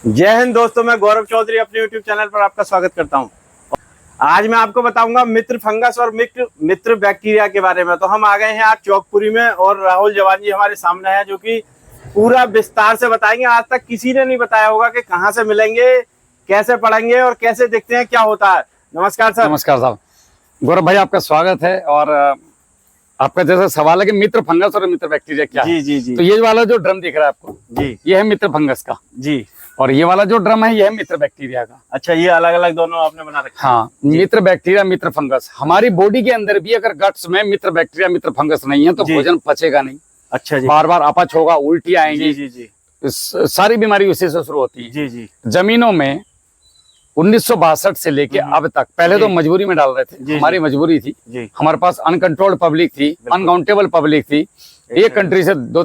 जय हिंद दोस्तों, मैं गौरव चौधरी अपने YouTube चैनल पर आपका स्वागत करता हूं। आज मैं आपको बताऊंगा मित्र फंगस और मित्र बैक्टीरिया के बारे में। तो हम आ गए हैं आज चौकपुरी में और राहुल जवान जी हमारे सामने हैं, जो कि पूरा विस्तार से बताएंगे। आज तक किसी ने नहीं बताया होगा कि कहाँ से मिलेंगे, कैसे पढ़ेंगे और कैसे देखते हैं क्या होता है। नमस्कार सर। नमस्कार साहब। गौरव भाई आपका स्वागत है। और आपका जैसा सवाल है कि मित्र फंगस और मित्र बैक्टीरिया क्या है। जी। तो ये वाला जो ड्रम दिख रहा है आपको जी, ये है मित्र फंगस का जी। और ये वाला जो ड्रम है ये है मित्र बैक्टीरिया का। अच्छा, ये अलग अलग दोनों आपने बना रखे। हाँ, मित्र बैक्टीरिया मित्र फंगस। हमारी बॉडी के अंदर भी अगर गट्स में मित्र बैक्टीरिया मित्र फंगस नहीं है तो भोजन पचेगा नहीं। अच्छा जी। बार बार अपच होगा, उल्टी आएंगी। जी। सारी बीमारी उसी से शुरू होती है। जी। जमीनों में 1962 से लेके अब तक, पहले तो मजबूरी में डाल रहे थे, हमारी मजबूरी थी। हमारे पास अनकंट्रोल्ड पब्लिक थी, अनकाउंटेबल पब्लिक थी। एक कंट्री से दो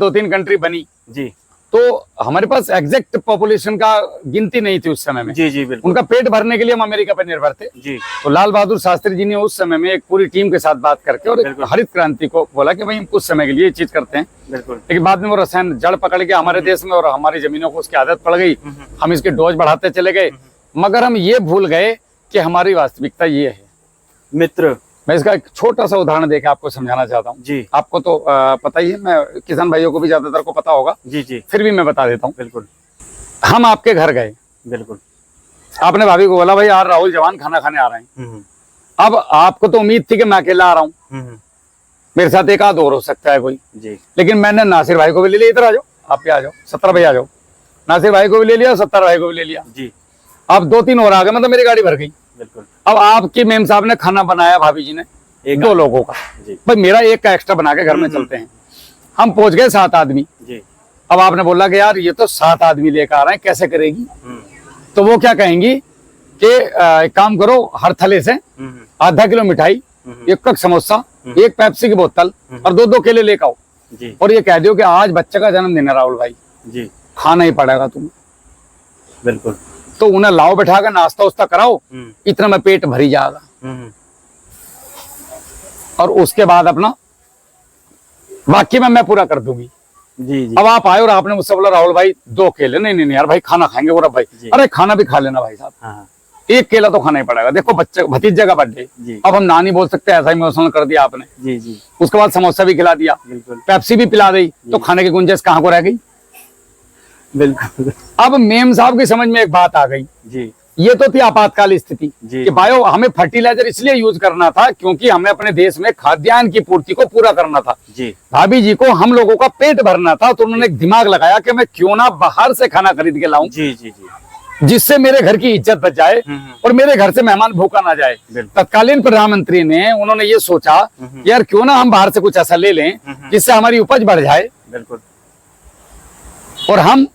तीन कंट्री बनी जी। तो हमारे पास एग्जैक्ट पॉपुलेशन का गिनती नहीं थी उस समय में। जी बिल्कुल। उनका पेट भरने के लिए हम अमेरिका पर निर्भर थे। जी। तो लाल बहादुर शास्त्री जी ने उस समय में एक पूरी टीम के साथ बात करके और एक हरित क्रांति को बोला कि भाई हम कुछ समय के लिए ये चीज करते हैं। बिल्कुल। लेकिन बाद में वो रसायन जड़ पकड़ के हमारे देश में और हमारी जमीनों को उसकी आदत पड़ गई। हम इसके डोज बढ़ाते चले गए, मगर हम ये भूल गए कि हमारी वास्तविकता ये है। मित्र, मैं इसका एक छोटा सा उदाहरण देकर आपको समझाना चाहता हूँ। जी। आपको तो पता ही है, मैं किसान भाइयों को भी ज्यादातर को पता होगा। जी। फिर भी मैं बता देता हूँ। बिल्कुल। हम आपके घर गए, बिल्कुल। आपने भाभी को बोला भाई यार राहुल जवान खाना खाने आ रहे हैं। अब आपको तो उम्मीद थी कि मैं अकेला आ रहा हूँ, मेरे साथ एक आध और हो सकता है कोई। जी। लेकिन मैंने नासिर भाई को भी ले लिया, इधर आ जाओ, आप भी आ जाओ, 17 भाई आ जाओ। नासिर भाई को भी ले लिया, 17 भाई को भी ले लिया। जी। अब 2-3 और आ गए, मतलब मेरी गाड़ी भर गई। बिल्कुल। अब आपकी मेम साहब ने खाना बनाया, भाभी जी ने, 2 लोगों का। भाई मेरा एक का एक्स्ट्रा बना के घर में चलते हैं। हम पहुंच गए 7 आदमी। जी। अब आपने बोला कि यार ये तो 7 आदमी लेकर आ रहे हैं, कैसे करेगी। तो वो क्या कहेंगी कि एक काम करो, हर थले से आधा किलो मिठाई, 1 कप समोसा, 1 पेप्सी की बोतल और 2-2 केले लेकर आओ। और ये कह दो कि आज बच्चे का जन्मदिन है राहुल भाई जी, खाना ही पड़ेगा तुम्हें। बिल्कुल। तो उन्हें लाओ बैठा कर नाश्ता उस्ता कराओ, इतना में पेट भरी जाएगा। और उसके बाद अपना बाकी में मैं पूरा कर दूंगी। जी। अब आप आए और आपने मुझसे बोला राहुल भाई 2 केले। नहीं यार भाई खाना खाएंगे। और भाई अरे खाना भी खा लेना भाई साहब। हाँ। 1 केला तो खाना ही पड़ेगा। देखो बच्चे भतीजे का बर्थडे, अब हम ना नहीं बोल सकते, ऐसा इमोशनल कर दिया आपने। जी। उसके बाद समोसा भी खिला दिया, पेप्सी भी पिला दी, तो खाने की गुंजाइश कहाँ को रह गई। बिल्कुल। अब मेम साहब की समझ में एक बात आ गई। जी। ये तो थी आपातकाल स्थिति कि बायो हमें फर्टिलाइजर इसलिए यूज करना था क्योंकि हमें अपने देश में खाद्यान्न की पूर्ति को पूरा करना था। जी। भाभी जी को हम लोगों का पेट भरना था, तो उन्होंने एक दिमाग लगाया कि मैं क्यों ना बाहर से खाना खरीद के लाऊं। जी। जिससे मेरे घर की इज्जत बच जाए और मेरे घर से मेहमान भूखा ना जाए। तत्कालीन प्रधानमंत्री ने उन्होंने ये सोचा यार क्यों ना हम बाहर से कुछ ऐसा ले लें जिससे हमारी उपज बढ़ जाए। बिल्कुल। और हम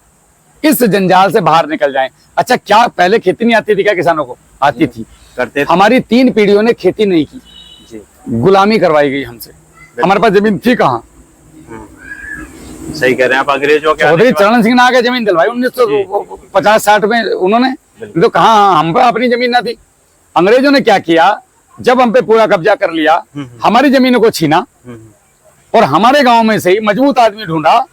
इस जंजाल से बाहर निकल जाएं। अच्छा, क्या पहले खेती नहीं आती थी क्या किसानों को? आती थी, करते थे। हमारी 3 पीढ़ियों ने खेती नहीं की जी। गुलामी करवाई गई हमसे। हमारे पास जमीन थी कहाँ? सही कह रहे हैं आप। अंग्रेजों के चौधरी चरण सिंह ने आके जमीन दिलवाई 1950-60 में उन्होंने। तो कहाँ हम पे अपनी जमीन ना थी। अंग्रेजों ने क्या किया, जब हम पे पूरा कब्जा कर लिया, हमारी जमीनों को छीना और हमारे गाँव में से ही मजबूत आदमी ढूंढा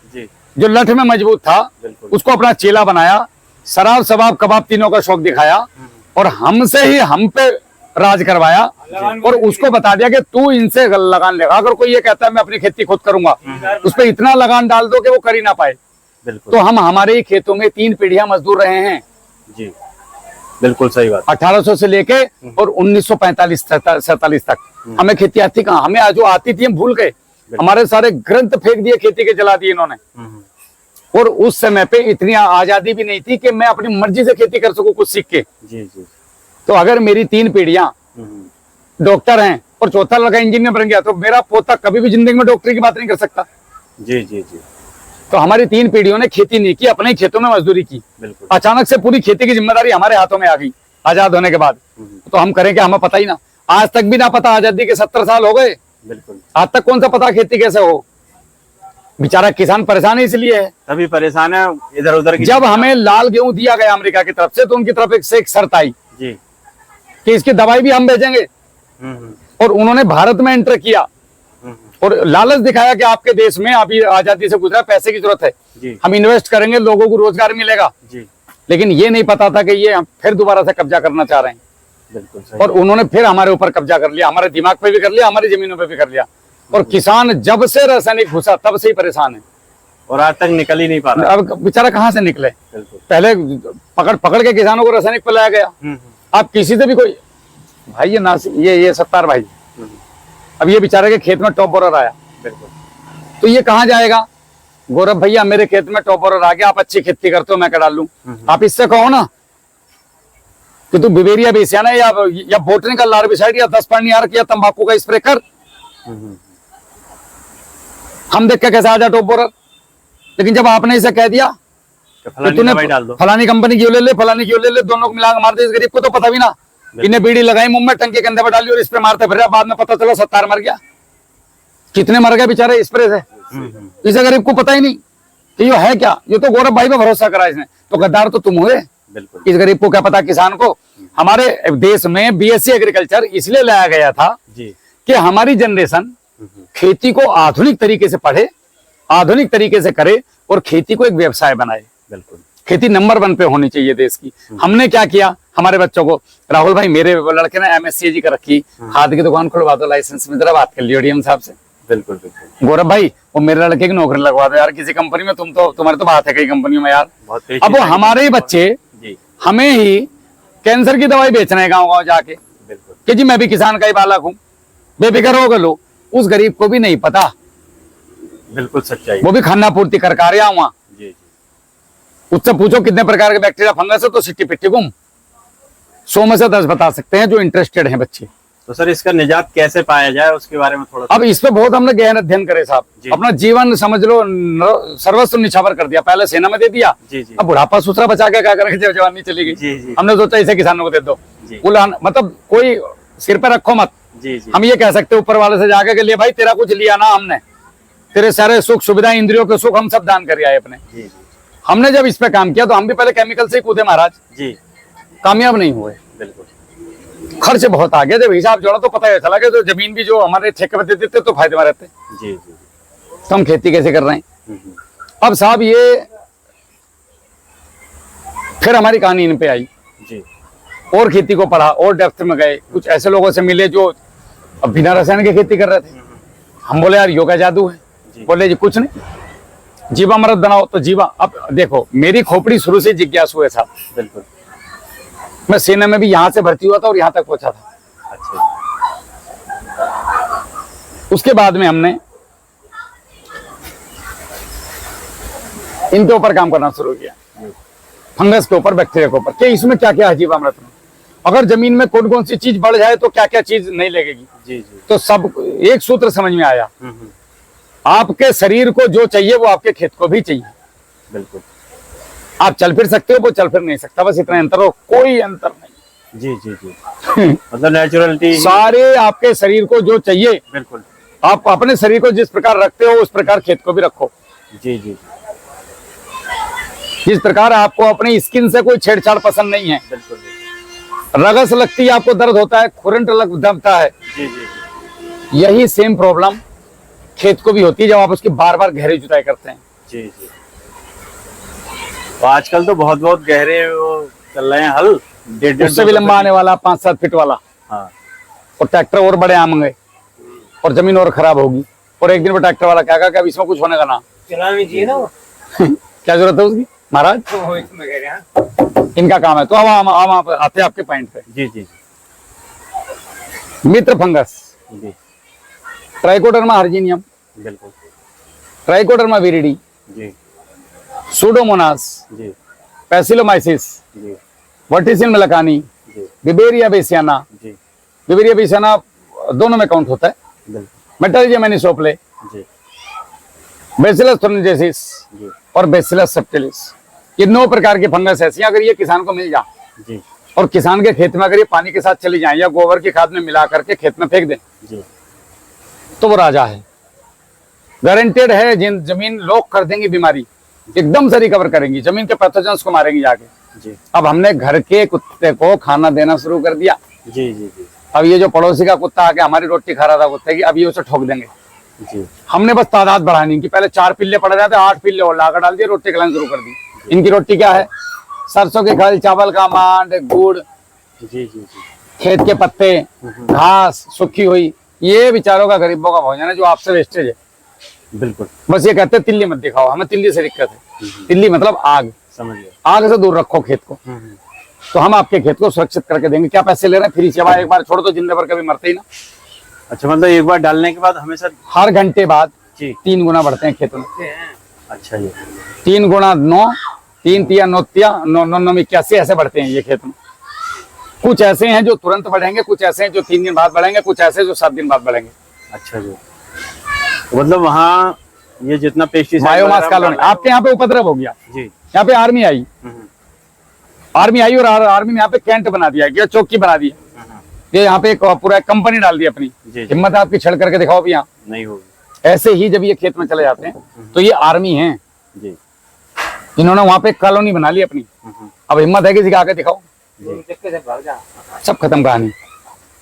जो लठ में मजबूत था, उसको अपना चेला बनाया, शराब शबाब कबाब तीनों का शौक दिखाया और हमसे ही हम पे राज करवाया। और उसको बता दिया कि तू इनसे लगान लेगा। अगर कोई ये कहता है मैं अपनी खेती खुद करूंगा, उस पर इतना लगान डाल दो कि वो कर ही ना पाए। तो हम हमारे ही खेतों में 3 पीढ़ियां मजदूर रहे हैं जी। बिल्कुल सही बात। 1800 से लेके और 1945-47 तक हमें खेती आती कहाँ? हमें जो आती थी हम भूल गए। हमारे सारे ग्रंथ फेंक दिए, खेती के जला दिए इन्होंने। और उस समय पे इतनी आजादी भी नहीं थी कि मैं अपनी मर्जी से खेती कर सकूं कुछ सीख के। जी। तो अगर मेरी 3 पीढ़ियां डॉक्टर हैं और चौथा लड़का इंजीनियर बन गया, तो मेरा पोता कभी भी जिंदगी में डॉक्टरी की बात नहीं कर सकता। जी। तो हमारी 3 पीढ़ियों ने खेती नहीं की, अपने खेतों में मजदूरी की। अचानक से पूरी खेती की जिम्मेदारी हमारे हाथों में आ गई आजाद होने के बाद। तो हम करें क्या? हमें पता ही ना, आज तक भी ना पता। आजादी के 70 साल हो गए, आज तक कौन सा पता खेती कैसे हो। बेचारा किसान परेशान है, इसलिए है तभी परेशान है इधर उधर की। जब हमें लाल गेहूं दिया गया अमेरिका की तरफ से, तो उनकी तरफ एक शर्त आई जी कि इसकी दवाई भी हम भेजेंगे। और उन्होंने भारत में एंटर किया और लालच दिखाया कि आपके देश में अभी आजादी से गुजरा, पैसे की जरूरत है, जी हम इन्वेस्ट करेंगे, लोगों को रोजगार मिलेगा। जी लेकिन ये नहीं पता था कि ये हम फिर दोबारा से कब्जा करना चाह रहे हैं, बिल्कुल सही। और उन्होंने फिर हमारे ऊपर कब्जा कर लिया, हमारे दिमाग पे भी कर लिया, हमारी जमीनों पे भी कर लिया। और किसान जब से रासायनिक घुसा तब से ही परेशान है, और आज तक निकल ही नहीं पा रहा। अब बेचारा कहाँ से निकले। बिल्कुल। पहले पकड़ पकड़ के किसानों को रासायनिक पे लाया गया। अब किसी से भी कोई भाई, ये नासिक, ये सत्तार भाई, अब ये बेचारे के खेत में टॉप बोरर आया, बिल्कुल। तो ये कहाँ जाएगा? गौरव भैया मेरे खेत में टॉप बोरर आ गया, आप अच्छी खेती करते हो, मैं क्या डाल लूं? आप इससे कहो ना कि तू बिवेरिया बेसियाना या बोटनिकल लार्विसाइड या 10 पार्नियार्क या तंबाकू का स्प्रे कर, हम देख के कैसे आ जा टॉप बोरर। लेकिन जब आपने इसे कह दिया फलानी तूने दवाई डाल दो, फलानी कंपनी की ले ले, फलानी की ले ले, दोनों को मिला के मार दे, इस गरीब को तो पता भी ना, इन्हें बीड़ी लगाई मुंह में, टंकी के अंदर पर डाली और स्प्रे मारते फिर बाद में पता चला सत्तार मर गया। कितने मर गए बेचारे स्प्रे से, इसे गरीब को पता ही नहीं कि ये है क्या। ये तो गौरव भाई पे भरोसा करा इसने, तो गद्दार तो तुम हुए। बिल्कुल। इस गरीब को क्या पता, किसान को। हमारे देश में बीएससी एग्रीकल्चर इसलिए लाया गया था जी कि हमारी जनरेशन खेती को आधुनिक तरीके से पढ़े, आधुनिक तरीके से करे और खेती को एक व्यवसाय बनाए। बिल्कुल। खेती नंबर 1 पे होनी चाहिए देश की। हमने क्या किया, हमारे बच्चों को, राहुल भाई मेरे लड़के ने MSc कर रखी, खाद की दुकान खुलवा दो, लाइसेंस में जरा बात कर लियो डीएम साहब से। बिल्कुल बिल्कुल। गौरव भाई वो मेरे लड़के की नौकरी लगवा दो यार किसी कंपनी में, तुम्हारे तो बात है कई कंपनियों में यार। अब वो हमारे ही बच्चे जी हमें ही कैंसर की दवाई बेच रहे हैं गाँव गाँव जाके, बिल्कुल। कि जी मैं भी किसान का ही बालक हूँ, बेफिक्र हो गए लो। उस गरीब को भी नहीं पता, बिल्कुल सच्चाई। वो भी खाना पूर्ति कर रहा हुआ। जी जी। उससे पूछो कितने प्रकार के बैक्टीरिया फंगस है, तो सिट्टी पिट्टी गुम 100 में से 10 बता सकते हैं जो इंटरेस्टेड हैं बच्चे। तो सर इसका निजात कैसे पाया जाए उसके बारे में थोड़ा। अब इस पे बहुत हमने गहन अध्ययन करे साहब, अपना जीवन समझ लो सर्वस्व निछावर कर दिया। पहले सेना में दे दिया, जी जी। अब बुढ़ापा सुथरा बचा के क्या करेंगे जब जवानी चली गई। जी जी। हमने सोचा इसे किसानों को दे दो, मतलब कोई सिर पे रखो मत। जी जी। हम ये कह सकते ऊपर वाले से जाके के लिए भाई तेरा कुछ लिया ना हमने, तेरे सारे सुख सुविधाएं इंद्रियों के सुख हम सब दान कर आए अपने। जी जी। हमने जब इस पे काम किया तो हम भी पहले केमिकल से ही कूदे महाराज, जी कामयाब नहीं हुए। बिल्कुल। खर्च बहुत आ गया, जब हिसाब जोड़ा तो पता ही चला कि तो जमीन भी जो हमारे ठेके पे दे देते तो फायदे में रहते। जी जी। तो हम खेती कैसे कर रहे हैं। अब साहब ये फिर हमारी कहानी इन पे आई जी। और खेती को पढ़ा और डेप्थ में गए, कुछ ऐसे लोगों से मिले जो अब बिना रसायन की खेती कर रहे थे। हम बोले यार योगा जादू है, बोले जी कुछ नहीं, जीवामृत बनाओ तो जीवा। अब देखो मेरी खोपड़ी शुरू से जिज्ञासु है साहब। बिल्कुल। मैं सेना में भी यहाँ से भर्ती हुआ था और यहाँ तक पहुंचा था। अच्छा। उसके बाद में हमने इनके ऊपर काम करना शुरू किया, फंगस के ऊपर, बैक्टीरिया के ऊपर, कि इसमें क्या क्या है जीवामृत में, अगर जमीन में कौन कौन सी चीज बढ़ जाए तो क्या क्या चीज नहीं लगेगी। जी जी। तो सब एक सूत्र समझ में आया, आपके शरीर को जो चाहिए वो आपके खेत को भी चाहिए। बिल्कुल। आप चल फिर सकते हो, वो चल फिर नहीं सकता, बस इतना अंतर हो, कोई अंतर नहीं। जी जी जी। मतलब नेचुरलिटी सारे आपके शरीर को जो चाहिए, बिल्कुल, आप अपने शरीर को जिस प्रकार रखते हो उस प्रकार खेत को भी रखो। जी जी। जिस प्रकार आपको अपनी स्किन से कोई छेड़छाड़ पसंद नहीं है, बिल्कुल। रगस लगती है, आपको दर्द होता है, खुरंट दबता है, जी जी। यही सेम प्रॉब्लम खेत को भी होती है जब आप उसकी बार बार गहरी जुताई करते हैं। जी जी। तो आजकल तो बहुत बहुत गहरे वो चल रहे हैं हल, उससे भी लंबा आने वाला 5-7 फीट वाला। हाँ। और ट्रैक्टर और बड़े आएंगे और जमीन और खराब होगी, और एक दिन वो ट्रैक्टर वाला क्या कहा कि इसमें कुछ होने का ना चलानी चाहिए ना वो। क्या जरूरत है उसकी महाराज, तो इसमें कह रहे हैं इनका काम है। तो हम आते हैं आपके पॉइंट पे। जी जी मित्र फंगस, जी। ट्राइकोडर्मा हर्जिनियम, बिल्कुल। ट्राइकोडर्मा विरिडी, जी सूडोमोनास, जी पैसिलोमाइसिस, जी वर्टिसिन मेलाकानी, जी बिबेरिया बेसियाना। जी। बिबेरिया बेसियाना दोनों में काउंट होता है, बिल्कुल। मेटालिजियम एनिसोप्ले, जी बेसिलस थोरनजेसिस जी और बेसिलस सब्टिलिस। ये 9 प्रकार के फंगस ऐसी हैं, अगर ये किसान को मिल जाए जी और किसान के खेत में अगर ये पानी के साथ चली जाए या गोबर की खाद में मिला करके खेत में फेंक दें जी, तो वो राजा है, गारंटेड है। जिन जमीन लॉक कर देंगी, बीमारी एकदम से रिकवर करेंगी, जमीन के पैथोजेंस को मारेंगी जाके। जी अब हमने घर के कुत्ते को खाना देना शुरू कर दिया। जी जी जी। अब ये जो पड़ोसी का कुत्ता आके हमारी रोटी खा रहा था कुत्ते की, अब ये उसे ठोक देंगे, जी हमने बस तादाद बढ़ानी इनकी। पहले 4 पिल्ले पड़ रहे थे, 8 पिल्ले और लाकर डाल दिए, रोटी खिलाना शुरू कर दी। इनकी रोटी क्या है? सरसों के खल, चावल का मांड, गुड़, जी जी जी खेत के पत्ते, घास सूखी हुई, ये बेचारों का गरीबों का भोजन है जो आपसे वेस्टेज है। बिल्कुल। बस ये कहते हैं तिल्ली मत दिखाओ, हमें तिल्ली से दिक्कत है। तिल्ली मतलब आग, समझ गया। आग से दूर रखो खेत को, तो हम आपके खेत को सुरक्षित करके देंगे। क्या पैसे ले रहे हैं? फ्री सेवा, एक बार छोड़ दो जिंदगी भर कभी मरते ही ना। अच्छा, मतलब एक बार डालने के बाद हमेशा? हर घंटे बाद जी 3 गुना बढ़ते हैं खेत में। अच्छा जी। 3 गुना 9, 3 तिया 9 तिया 9 9 9 81 ऐसे बढ़ते हैं ये खेत में। कुछ ऐसे हैं जो तुरंत बढ़ेंगे, कुछ ऐसे हैं जो 3 दिन बाद बढ़ेंगे, कुछ ऐसे जो 7 दिन बाद बढ़ेंगे। अच्छा जी। तो मतलब वहाँ ये जितना पेस्टिसाइड बायोमास कॉलोनी आपके यहाँ पे उपद्रव हो गया, जी यहाँ पे आर्मी आई, आर्मी आई और आर्मी ने यहाँ पे कैंट बना दिया, क्या चौकी बना दी। ये यहाँ पे एक पूरा कंपनी डाल दी अपनी। जी। हिम्मत है आपकी, छड़ करके दिखाओ भी यहाँ। नहीं होगी। ऐसे ही जब ये खेत में चले जाते हैं तो ये आर्मी है, जी इन्होंने वहां पे कॉलोनी बना ली अपनी। अब हिम्मत है किसी का, आके दिखाओ, सब खत्म कहानी।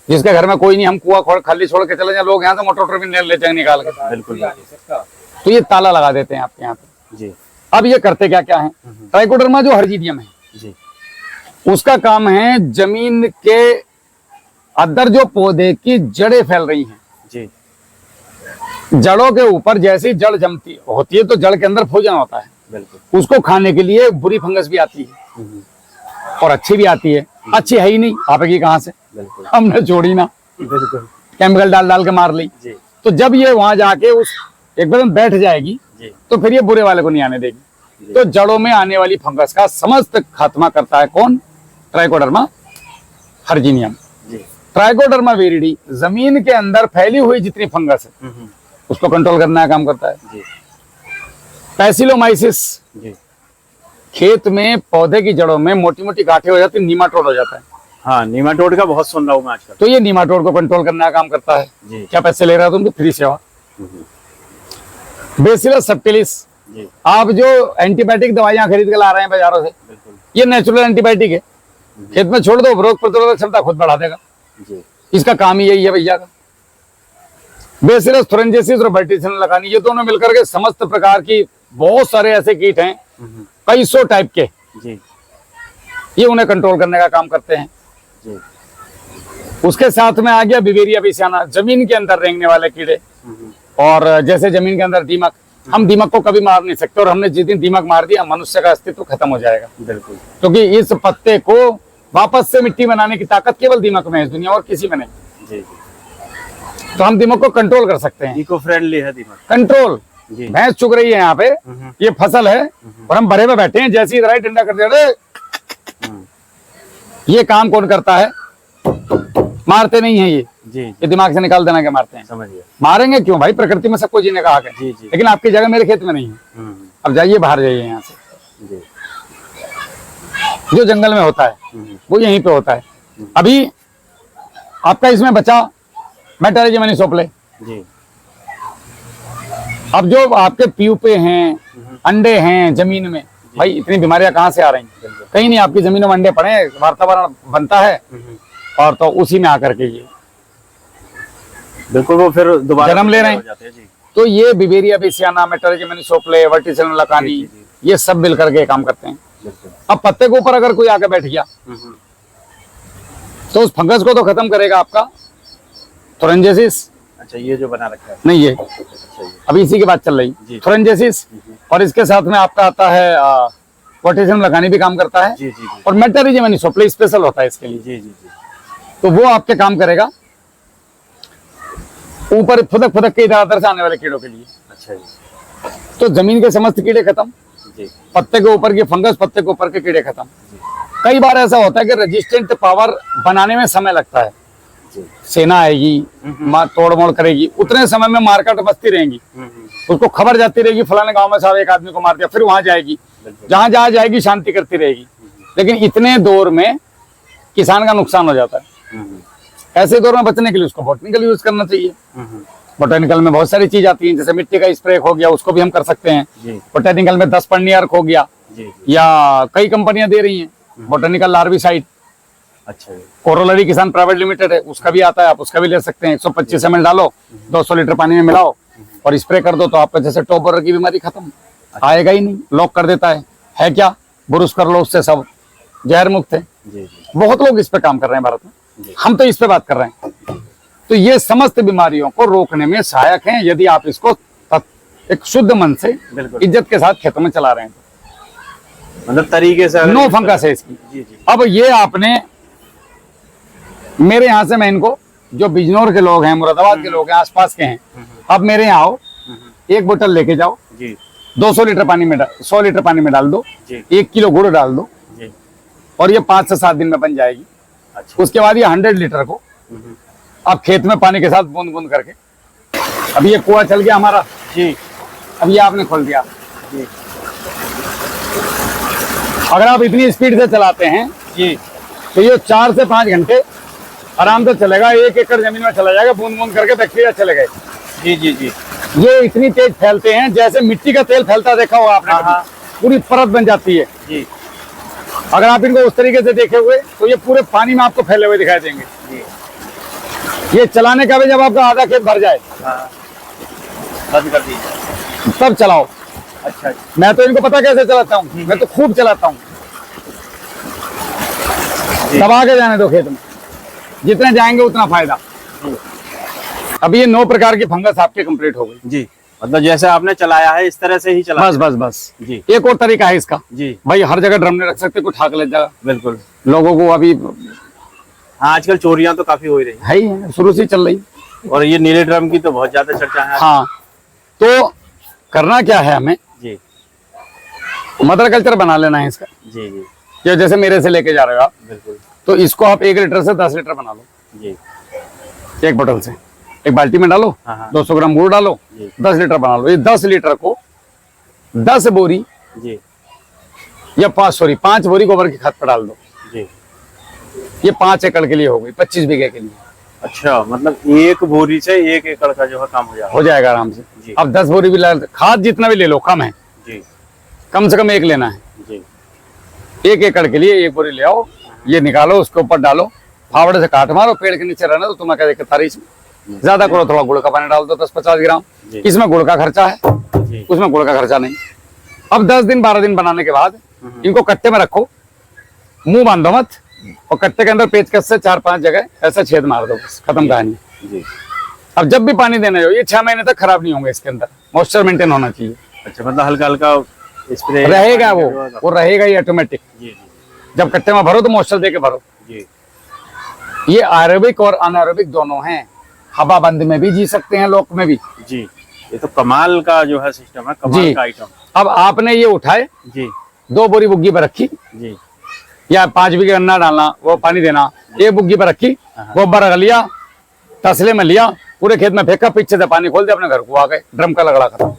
जिसके घर में कोई नहीं, हम कुआ खाली छोड़ के चले जाए, लोग यहाँ से मोटर भी ले जाएंगे निकाल के। बिल्कुल। तो ये ताला लगा देते हैं आपके यहाँ पे। जी। अब ये करते क्या क्या है? ट्राइकोडर्मा जो हर्जिडियम है, जी उसका काम है जमीन के अंदर जो पौधे की जड़ें फैल रही हैं, जी जड़ों के ऊपर जैसी जड़ जमती होती है तो जड़ के अंदर भोजन होता है, बिल्कुल। उसको खाने के लिए बुरी फंगस भी आती है और अच्छी भी आती है। अच्छी है ही नहीं, आपेगी कहाँ से? बिल्कुल। हमने छोड़ी ना, बिल्कुल। केमिकल डाल डाल के मार ली। जी तो जब ये वहां जाके उस एक बार बैठ जाएगी जी तो फिर ये बुरे वाले को नहीं आने देगी। तो जड़ों में आने वाली फंगस का समस्त खात्मा करता है कौन? ट्राइकोडर्मा हर्जिनियम। जी ट्राइकोडर्मा विरिडी जमीन के अंदर फैली हुई जितनी फंगस है उसको कंट्रोल करने का काम करता है। जी पैसिलोमाइसिस, जी। खेत में पौधे की जड़ों में मोटी मोटी गांठें हो जाती है, नीमाटोड हो जाता है। हाँ, नीमाटोड का बहुत सुन रहा हूँ मैं आजकल। तो ये नीमाटोड को कंट्रोल करने का काम करता है। जी। क्या पैसे ले रहा है तुमको? फ्री सेवा। बेसिलस सबटिलिस, जी आप जो एंटीबायोटिक दवाइयां खरीद के ला रहे हैं बाजारों से, बिल्कुल। ये नेचुरल एंटीबायोटिक है, खेत में छोड़ दो, रोग प्रतिरोधक क्षमता खुद बढ़ा देगा। जी इसका काम ही यही है भैया का। बेसिलस थुरेंजेसिस और वर्टिसिनल लगानी, ये दोनों मिलकर के समस्त प्रकार की बहुत सारे ऐसे कीट हैं, कई 100 टाइप के, जी ये उन्हें कंट्रोल करने का काम करते हैं। जी। उसके साथ में आ गया बिवेरिया बेसियाना, जमीन के अंदर रेंगने वाले कीड़े। और जैसे जमीन के अंदर दीमक, हम दीमक को कभी मार नहीं सकते, और हमने जिस दिन दीमक मार दिया मनुष्य का अस्तित्व खत्म हो जाएगा। बिल्कुल। क्योंकि इस पत्ते को वापस से मिट्टी बनाने की ताकत केवल दीमक में है इस दुनिया और किसी में नहीं। जी तो हम दीमक को कंट्रोल कर सकते हैं। इको फ्रेंडली है दीमक। कंट्रोल, जी। भैंस चुग रही है यहाँ पे, ये फसल है और हम भरे में बैठे हैं, जैसे इधर डंडा कर दे रहे। ये काम कौन करता है? मारते नहीं है जी ये दिमाग से निकाल देना, क्या मारते हैं? समझ गया। मारेंगे क्यों भाई? प्रकृति में सबको जीने का हक है। जी जी। लेकिन आपकी जगह मेरे खेत में नहीं है। अब जाइए, बाहर जाइए यहाँ से। जी जो जंगल में होता है वो यहीं पे होता है। अभी आपका इसमें बचा मेटारिजी मनी सोपले। जी। अब जो आपके प्यूपे हैं, अंडे हैं जमीन में, भाई इतनी बीमारियां कहाँ से आ रही हैं? कहीं नहीं, आपकी जमीनों में अंडे पड़े हैं, वातावरण बनता है और तो उसी में आकर के ये बिल्कुल वो फिर दोबारा जन्म ले रहे हैं। हो जाते हैं। जी तो ये बिवेरिया बेसियाना, मेटारिजी मनी सोपले, वर्टिसिनल लकानी, जी, जी, ये सब मिल करके काम करते हैं। बिल्कुल। अब पत्ते के ऊपर अगर कोई आके बैठ गया तो उस फंगस को तो खत्म करेगा आपका थोरेंजेसिस। अच्छा, ये जो बना रखा है। नहीं, ये अच्छा, ये अभी इसी की बात चल रही, जी। थोरेंजेसिस। और इसके साथ में आपका आता है पोटेशियम लगानी भी काम करता है। जी जी जी और मेटारिजी मनी सोपले स्पेशल होता है इसके लिए, जी जी जी। तो वो आपके काम करेगा ऊपर फुदक फुदक के इधर उधर से आने वाले कीड़ों के लिए। अच्छा जी तो जमीन के समस्त कीड़े खत्म, जी पत्ते के ऊपर की फंगस, पत्ते के ऊपर के कीड़े खत्म। कई बार ऐसा होता है कि रेजिस्टेंट पावर बनाने में समय लगता है, जी। सेना आएगी, तोड़ मोड़ करेगी, उतने समय में मार्केट बसती रहेगी, उसको खबर जाती रहेगी फलाने गांव में साहब एक आदमी को मार दिया, फिर वहां जाएगी, जहां जहां जाएगी शांति करती रहेगी। लेकिन इतने दौर में किसान का नुकसान हो जाता है। ऐसे दौर में बचने के लिए उसको बोटनिकल यूज करना चाहिए। बोटेनिकल में बहुत सारी चीज आती है, जैसे मिट्टी का स्प्रे हो गया, उसको भी हम कर सकते हैं। जी बोटेनिकल में 10 पर्नियार्क हो गया, जी या कई कंपनियां दे रही हैं बोटेनिकल लार्विसाइड, अच्छा जी। कोरोलरी किसान प्राइवेट लिमिटेड है, उसका भी आता है, आप उसका भी ले सकते हैं। 125 ml डालो, 200 लीटर पानी में मिलाओ और स्प्रे कर दो, तो आपका जैसे टॉप बर्नर की बीमारी खत्म, आएगा ही नहीं, लॉक कर देता है क्या, बुरुश कर लो, उससे सब जहर मुक्त है। जी जी बहुत लोग इस पे काम कर रहे हैं भारत में, हम तो इस पे बात कर रहे हैं। तो ये समस्त बीमारियों को रोकने में सहायक हैं, यदि आप इसको एक शुद्ध मन से बिल्कुल। इज्जत के साथ खेतों में चला रहे हैं, मतलब तरीके से नो फंगस है इसकी। जी जी अब ये आपने मेरे यहाँ से, मैं इनको, जो बिजनौर के लोग हैं, मुरादाबाद के लोग हैं, आसपास के हैं, अब मेरे यहाँ आओ, एक बोतल लेके जाओ, जी 200 लीटर पानी में 100 लीटर पानी में डाल दो, जी 1 किलो गुड़ डाल दो, जी। और ये 5 से 7 दिन में बन जाएगी। अच्छा। उसके बाद ये 100 लीटर को आप खेत में पानी के साथ बूंद बूंद करके, अब ये कुआं चल गया हमारा जी अब ये आपने खोल दिया। जी अगर आप इतनी स्पीड से चलाते हैं जी तो ये 4 से 5 घंटे आराम से चलेगा, 1 एकड़ जमीन में चला जाएगा, बूंद बूंद करके बैक्टीरिया चले गए। जी जी जी। ये इतनी तेज फैलते हैं जैसे मिट्टी का तेल फैलता देखा होगा आपने, हाँ। पूरी परत बन जाती है। जी अगर आप इनको उस तरीके से देखे हुए तो ये पूरे पानी में आपको फैले हुए दिखाई देंगे। जी। ये चलाने का भी जब आपका आधा खेत भर जाए हाँ, बंद कर दीजिए। तब चलाओ। अच्छा मैं तो इनको पता कैसे चलाता हूँ, मैं तो खूब चलाता हूँ, जी। दबा के जाने दो खेत में, जितने जाएंगे उतना फायदा। अब ये 9 प्रकार की फंगस आपके कंप्लीट हो गई। जी, मतलब जैसे आपने चलाया है इस तरह से ही चला। बस बस बस। जी एक और तरीका है इसका, जी भाई हर जगह ड्रम नहीं रख सकते, कोई ठाक ले जाएगा बिल्कुल। लोगों को। अभी हाँ, आजकल चोरियां तो काफी हो ही रही है ही है, शुरू से चल रही। हैं और ये नीले ड्रम की तो बहुत ज्यादा चर्चा है। हाँ, तो करना क्या है हमें, जी मदर कल्चर बना लेना है इसका। जी जी या जैसे मेरे से लेके जा रहे हो आप, बिल्कुल। तो इसको आप 1 लीटर से 10 लीटर बना लो, जी 1 बोतल से। एक बाल्टी में डालो, हाँ, हाँ। 200 ग्राम गुड़ डालो, जी 10 लीटर बना लो। ये 10 लीटर को 10 बोरी जी या 5 बोरी गोबर की खाद पर डाल दो। जी। ये 5 एकड़ के लिए हो गई, 25 बीघे के लिए अच्छा, मतलब 1 बोरी से 1 एकड़ का जो है काम हो जाएगा आराम से। जी। अब 10 बोरी भी खाद जितना भी ले लो कम है, जी कम से कम 1 लेना है। जी 1 एकड़ के लिए 1 बोरी ले आओ, ये निकालो, उसके ऊपर डालो, फावड़े से काट मारो, पेड़ के नीचे रहना तो तुम्हें क्या दिक्कत आ रही है। ज्यादा करो, थोड़ा गुड़ का पानी डाल दो 10-50 ग्राम, जी। इसमें गुड़ का खर्चा है, जी उसमें गुड़ का खर्चा नहीं। अब 10 दिन 12 दिन बनाने के बाद इनको कट्टे में रखो, मुंह बांधो मत, और कट्टे के अंदर पेचकस से 4-5 जगह ऐसा छेद मार दो, बस खत्म कहानी। जी। अब जब भी पानी देना हो, ये 6 महीने तक खराब नहीं होंगे, इसके अंदर मॉइस्चर मेंटेन होना चाहिए। अच्छा, मतलब हल्का हल्का स्प्रे रहेगा वो रहेगा ही ऑटोमेटिक। जी जी जब कट्टे में भरो तो मॉइस्चर दे के भरो। जी ये एरोबिक और अनएरोबिक दोनों हैं, हवा बंद में भी जी सकते हैं, लोक में भी। जी। ये तो कमाल का जो है सिस्टम है, कमाल जी। का आइटम। अब आपने ये उठाए, जी 2 बोरी बुग्गी पर रखी, जी या 5 बीघे गन्ना डालना, वो पानी देना, 1 बुग्गी पर रखी, गोबर रख लिया, तसले में लिया, पूरे खेत में फेंका, पीछे से पानी खोल दिया, अपने घर को आ गए, ड्रम का लगड़ा खत्म।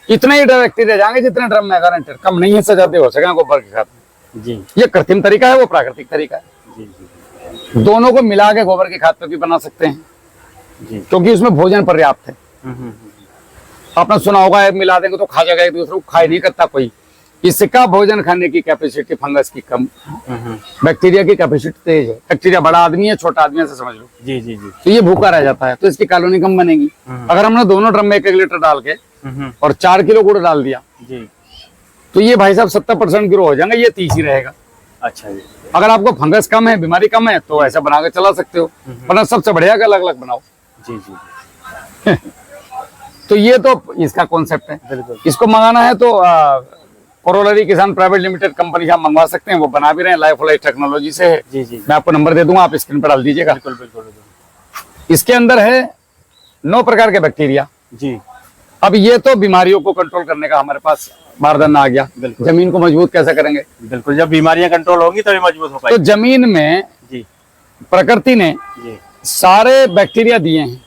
इतने ही बैक्टीरिया जाएंगे जितने ड्रम में, गारंटेड। कम नहीं है, सजाते हो सके गोबर के खाद। जी ये कृत्रिम तरीका है, वो प्राकृतिक तरीका है। जी जी दोनों को मिला के गोबर की खाद पे भी बना सकते हैं, जी। क्योंकि उसमें भोजन पर्याप्त है। हम्म। आपने सुना होगा, मिला देंगे तो खा जाएगा, एक दूसरे को खाई नहीं करता कोई। इसका भोजन खाने की कैपेसिटी फंगस की कम, बैक्टीरिया की कैपेसिटी तेज है। बैक्टीरिया बड़ा आदमी है, छोटा आदमी है, ऐसे समझ लो। जी जी जी तो ये भूखा रह जाता है, तो इसकी कॉलोनी कम बनेगी। अगर हमने दोनों ड्रम में 1-1 लीटर डाल के और 4 किलो गुड़ डाल दिया, जी। तो ये भाई साहब 70% ग्रो हो जाएंगे, ये 30 ही रहेगा। अच्छा जी। अगर आपको फंगस कम है, बीमारी कम है, तो ऐसा बना के चला सकते हो, वरना सबसे बढ़िया का अलग अलग बनाओ। जी जी तो ये तो इसका कॉन्सेप्ट है। बिल्कुल। इसको मंगाना है तो कोरोलरी किसान प्राइवेट लिमिटेड कंपनी से आप मंगवा सकते हैं, वो बना भी रहे हैं, लाइफ टेक्नोलॉजी से है। जी जी मैं आपको नंबर दे दूंगा, आप स्क्रीन पर डाल दीजिएगा। बिल्कुल बिल्कुल बिल्कुल। इसके अंदर है 9 प्रकार के बैक्टीरिया। जी अब ये तो बीमारियों को कंट्रोल करने का हमारे पास बारदाना आ गया। बिल्कुल। जमीन को मजबूत कैसे करेंगे, बिल्कुल, जब बीमारियां कंट्रोल होंगी तभी मजबूत हो तो पाएगी। जमीन में जी प्रकृति ने जी सारे बैक्टीरिया दिए हैं।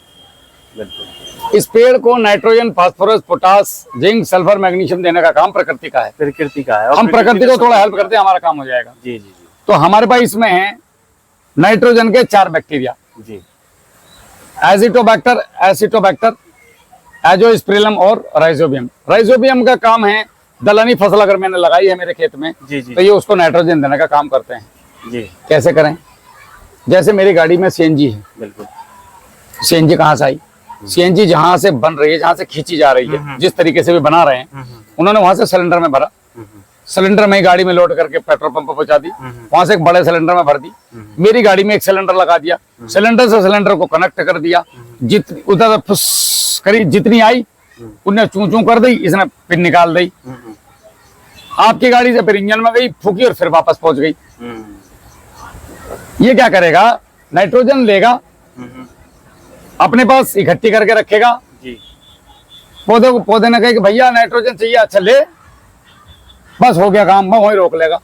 बिल्कुल। इस पेड़ को nitrogen, phosphorus, potash, zinc, sulphur, magnesium देने का काम प्रकृति का है। प्रकृति का है और हम प्रकृति को ने थोड़ा हेल्प करते हैं, हमारा काम हो जाएगा। जी जी जी तो हमारे पास इसमें है नाइट्रोजन के 4 बैक्टीरिया, जी एजिटोबैक्टर, एसिटोबैक्टर, एजोस्पिरिलम और राइजोबियम। राइजोबियम का काम है, दलहनी फसल अगर मैंने लगाई है मेरे खेत में, जी जी तो ये उसको नाइट्रोजन देने का काम करते हैं। जी। कैसे करें, जैसे मेरी गाड़ी में सीएनजी है, बिल्कुल। सीएनजी कहाँ से आई? सीएनजी जहां से बन रही है, जहां से खींची जा रही है, जिस तरीके से भी बना रहे हैं, उन्होंने वहां से सिलेंडर में भरा, सिलेंडर में ही गाड़ी में लोड करके पेट्रोल पंप पर पहुंचा दी, वहां से एक बड़े सिलेंडर में भर दी, मेरी गाड़ी में एक सिलेंडर लगा दिया, सिलेंडर से सिलेंडर को कनेक्ट कर दिया, जितनी उधर फुस करी, जितनी आई उन्हें चूं चूं कर दी, इसने पिन निकाल दी, आपकी गाड़ी से फिर इंजन में गई, फूकी और फिर वापस पहुंच गई। ये क्या करेगा? नाइट्रोजन लेगा, अपने पास इकट्ठी करके रखेगा, जी। पौधे को, पौधे ने कहे कि भैया नाइट्रोजन चाहिए, अच्छा ले, बस हो गया काम, वहीं रोक लेगा।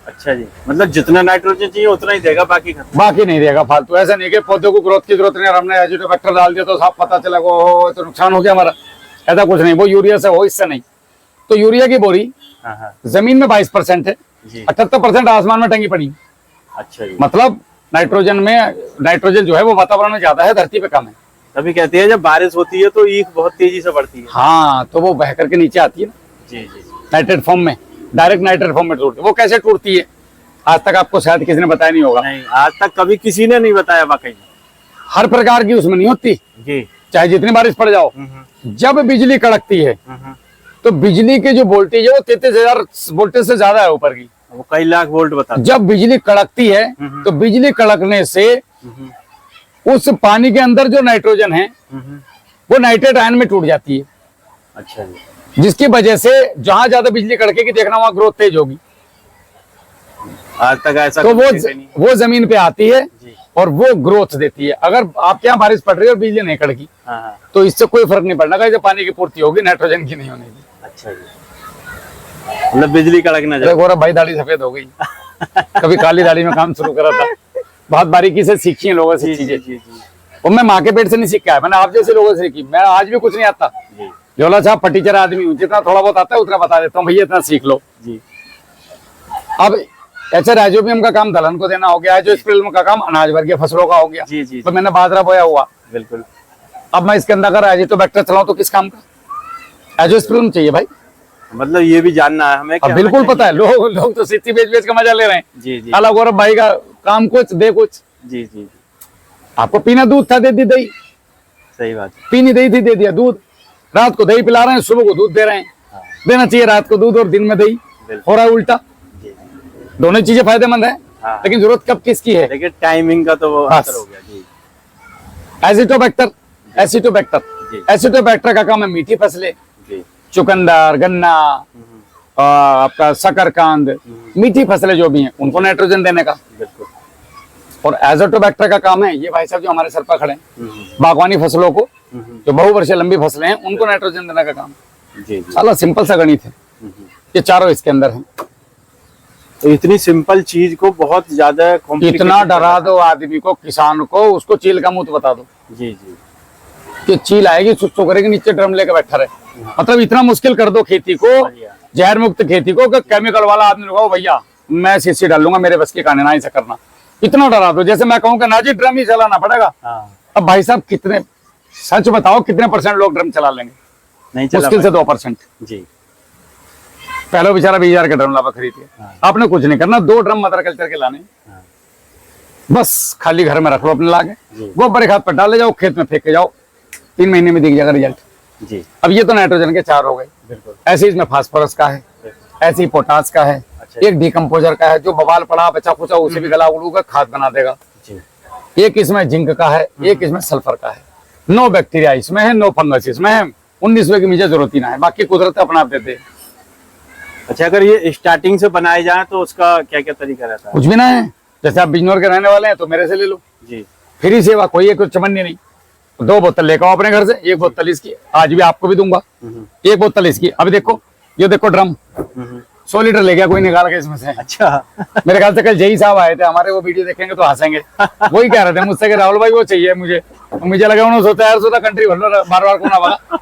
अच्छा जी, मतलब जितना नाइट्रोजन चाहिए उतना ही देगा, बाकी नहीं देगा फालतू। ऐसा नहीं कि पौधे को ग्रोथ की जरूरत नहीं, और हमने एजिटोबैक्टर डाल दिया तो साफ पता चला वो तो नुकसान हो गया हमारा, ऐसा कुछ नहीं। वो यूरिया से हो, इससे नहीं। तो यूरिया की बोरी जमीन में 22% है, 78% आसमान में टंगी पड़ी। अच्छा जी। मतलब नाइट्रोजन जो है वो वातावरण में ज्यादा है, धरती पे कम है। तभी कहते हैं जब बारिश होती है तो ईख बहुत तेजी से बढ़ती है। हाँ, तो वो बह करके नीचे आती है ना, जी जी। नाइट्रेट फॉर्म में, डायरेक्ट नाइट्रेट फॉर्म में टूटती है। वो कैसे टूटती है आज तक आपको शायद किसी ने बताया नहीं होगा। नहीं, आज तक कभी किसी ने नहीं बताया वाकई। हर प्रकार की उसमें नहीं होती जी, चाहे जितनी बारिश पड़ जाओ। जब बिजली कड़कती है तो बिजली की जो वोल्टेज है वो 33,000 वोल्टेज से ज्यादा है ऊपर की, वो कई लाख वोल्ट बता। जब बिजली कड़कती है तो बिजली कड़कने से उस पानी के अंदर जो नाइट्रोजन है वो नाइट्रेट आयन में टूट जाती है। अच्छा जी। जिसकी वजह से जहां ज्यादा बिजली कड़केगी देखना वहां ग्रोथ तेज होगी। आज तक ऐसा तो नहीं। वो जमीन पे आती है जी। और वो ग्रोथ देती है। अगर आपके यहाँ बारिश पड़ रही है और बिजली नहीं कड़की हाँ। तो इससे कोई फर्क नहीं पड़ना, जब पानी की पूर्ति होगी, नाइट्रोजन की नहीं होने की। अच्छा जी, मतलब बिजली कड़कना चाहिए। गौरव भाई दाढ़ी सफेद हो गई। कभी काली दाढ़ी में काम शुरू करा था, बहुत बारीकी से सीखी है लोगों से चीजें। और मैं माँ के पेट से नहीं सीख के आया, मैंने आप जैसे लोगों से सीखी। मैं आज भी कुछ नहीं आता, झोला छाप फटीचर आदमी हूँ, जितना थोड़ा बहुत आता है उतना बता देता हूँ, भैया इतना सीख लो जी। अब ऐसे राइजोबियम का काम दलहन को देना हो गया, जो स्प्रिल्म का काम अनाज वर्गीय फसलों का हो गया। जी जी। तो मैंने बाजरा बोया हुआ, बिल्कुल। अब मैं इसके अंदर अगर एजिटोबैक्टर चलाऊं तो किस काम का? एजोस्प्रिल्म चाहिए भाई। मतलब ये भी जानना है हमें। अब बिल्कुल पता है, लोग तो सिद्धि बेच बेच के मजा ले रहे हैं। जी जी। अलग गौरव भाई का काम कुछ दे कुछ। जी जी। आपको पीना दूध था, दे दी दही। सही बात। पीनी दही थी, दे दिया दूध। रात को दही पिला रहे हैं, सुबह को दूध दे रहे हैं। देना चाहिए रात को दूध और दिन में दही, हो रहा है उल्टा। दोनों चीजें फायदेमंद है, लेकिन जरूरत कब किसकी है? लेकिन टाइमिंग का तो वो असर हो गया। जी। एजिटोबैक्टर का काम है मीठी फसलें, चुकंदर, गन्ना, आपका शकरकंद, मीठी फसलें जो भी हैं उनको नाइट्रोजन देने का। और एजिटोबैक्टर का काम है ये भाई साहब जो हमारे सर पर खड़े हैं, बागवानी फसलों को, जो बहुवर्षीय लंबी फसलें हैं उनको नाइट्रोजन देने का काम। साला सिंपल सा गणित है, ये चारों इसके अंदर हैं। तो इतनी सिंपल चीज को बहुत ज्यादा इतना डरा दो आदमी को, किसान को, उसको चील का मुंह बता दो। जी जी। कि चील आएगी, सुसु करेगी, नीचे ड्रम लेकर बैठा रहे। मतलब इतना मुश्किल कर दो खेती को, जहर मुक्त खेती को, कि केमिकल वाला आदमी लगाओ भैया मैं सीसी डालूंगा, मेरे बस के काने ना ऐसा करना। इतना डरा दो, जैसे मैं कहूँ कि ना जी ड्रम ही चलाना पड़ेगा। अब भाई साहब कितने, सच बताओ कितने % लोग ड्रम चला लेंगे? नहीं, मुश्किल से 2%। जी। पहले बेचारा 20,000 का ड्रम लावा खरीद के। आपने कुछ नहीं करना, 2 ड्रम मदर कल्चर के लाने, बस खाली घर में रख लो अपने लाके, गोबर खाद पर डाले जाओ, खेत में फेंक के जाओ, 3 महीने में दिख जाएगा रिजल्ट। जी। अब ये तो नाइट्रोजन के 4 हो गए। ऐसे इसमें फास्फोरस का है, ऐसे ही पोटास का है, एक डिकम्पोजर का है, जो बवाल पड़ा बचा खुचा उसे भी गला उड़ू कर खाद बना देगा। एक इसमें जिंक का है, एक इसमें सल्फर का है। 9 बैक्टीरिया इसमें है, 9 फंगस इसमें है। 19वें की मुझे जरूरत ही ना है, बाकी कुदरत अपना आप देते। अच्छा, अगर ये स्टार्टिंग से बनाए जाए तो उसका क्या क्या तरीका रहता है? कुछ भी ना है, जैसे आप बिजनौर के रहने वाले हैं तो मेरे से ले लो जी, फ्री सेवा, कोई कुछ चमन्नी नहीं। 2 बोतल लेकर आओ अपने घर से, 1 बोतल इसकी, आज भी आपको भी दूंगा, 1 बोतल इसकी। अभी देखो, ये देखो ड्रम 100 लीटर ले गया कोई निकाल के इसमें से। अच्छा। मेरे ख्याल से कल जय साहब आए थे हमारे, वो वीडियो देखेंगे तो हंसेंगे। वही कह रहे थे मुझसे कि राहुल भाई वो चाहिए मुझे, मुझे लगा उन्होंने सोचा यार सोचा कंट्री भर लो, बार बार कौन आवागा।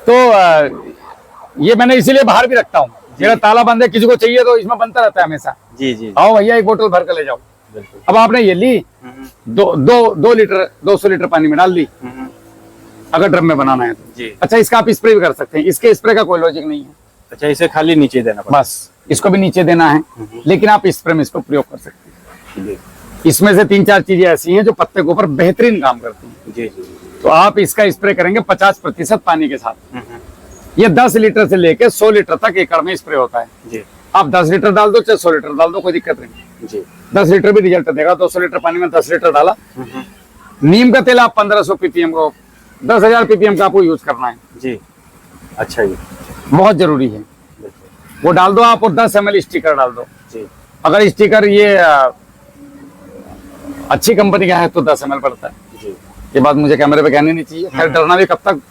तो ये मैंने इसीलिए बाहर भी रखता हूँ, मेरा ताला बंद है, किसी को चाहिए तो इसमें बनता रहता है हमेशा। जी जी। आओ भैया 1 बोतल भर कर ले जाओ। अब आपने ये ली, 2 लीटर 200 लीटर पानी में डाल दी, अगर ड्रम में बनाना है तो। अच्छा, इसका आप स्प्रे भी कर सकते हैं, इसके स्प्रे का कोई लॉजिक नहीं है। अच्छा, इसे खाली नीचे देना पड़ेगा? बस इसको भी नीचे देना है, लेकिन आप स्प्रे में इसको प्रयोग कर सकते हैं। इसमें से 3-4 चीजें ऐसी हैं जो पत्ते के ऊपर बेहतरीन काम करती हैं। जी जी तो आप इसका स्प्रे करेंगे 50% पानी के साथ। ये 10 लीटर से लेके 100 लीटर तक एकड़ में स्प्रे होता है। जी आप 10 लीटर डाल दो चाहे 100 लीटर डाल दो, कोई दिक्कत नहीं। जी 10 लीटर भी रिजल्ट देगा। 200 लीटर पानी में 10 लीटर डाला। नीम का तेल आप 1500 ppm को 10,000 ppm का आपको यूज करना है। जी। अच्छा जी, बहुत जरूरी है। वो डाल दो आप, और 10 ml स्टिकर डाल दो। जी अगर स्टिकर ये अच्छी कंपनी का है तो 10 ml पड़ता है। जी ये बात मुझे कैमरे पे कहनी नहीं चाहिए। खैर डरना भी कब तक,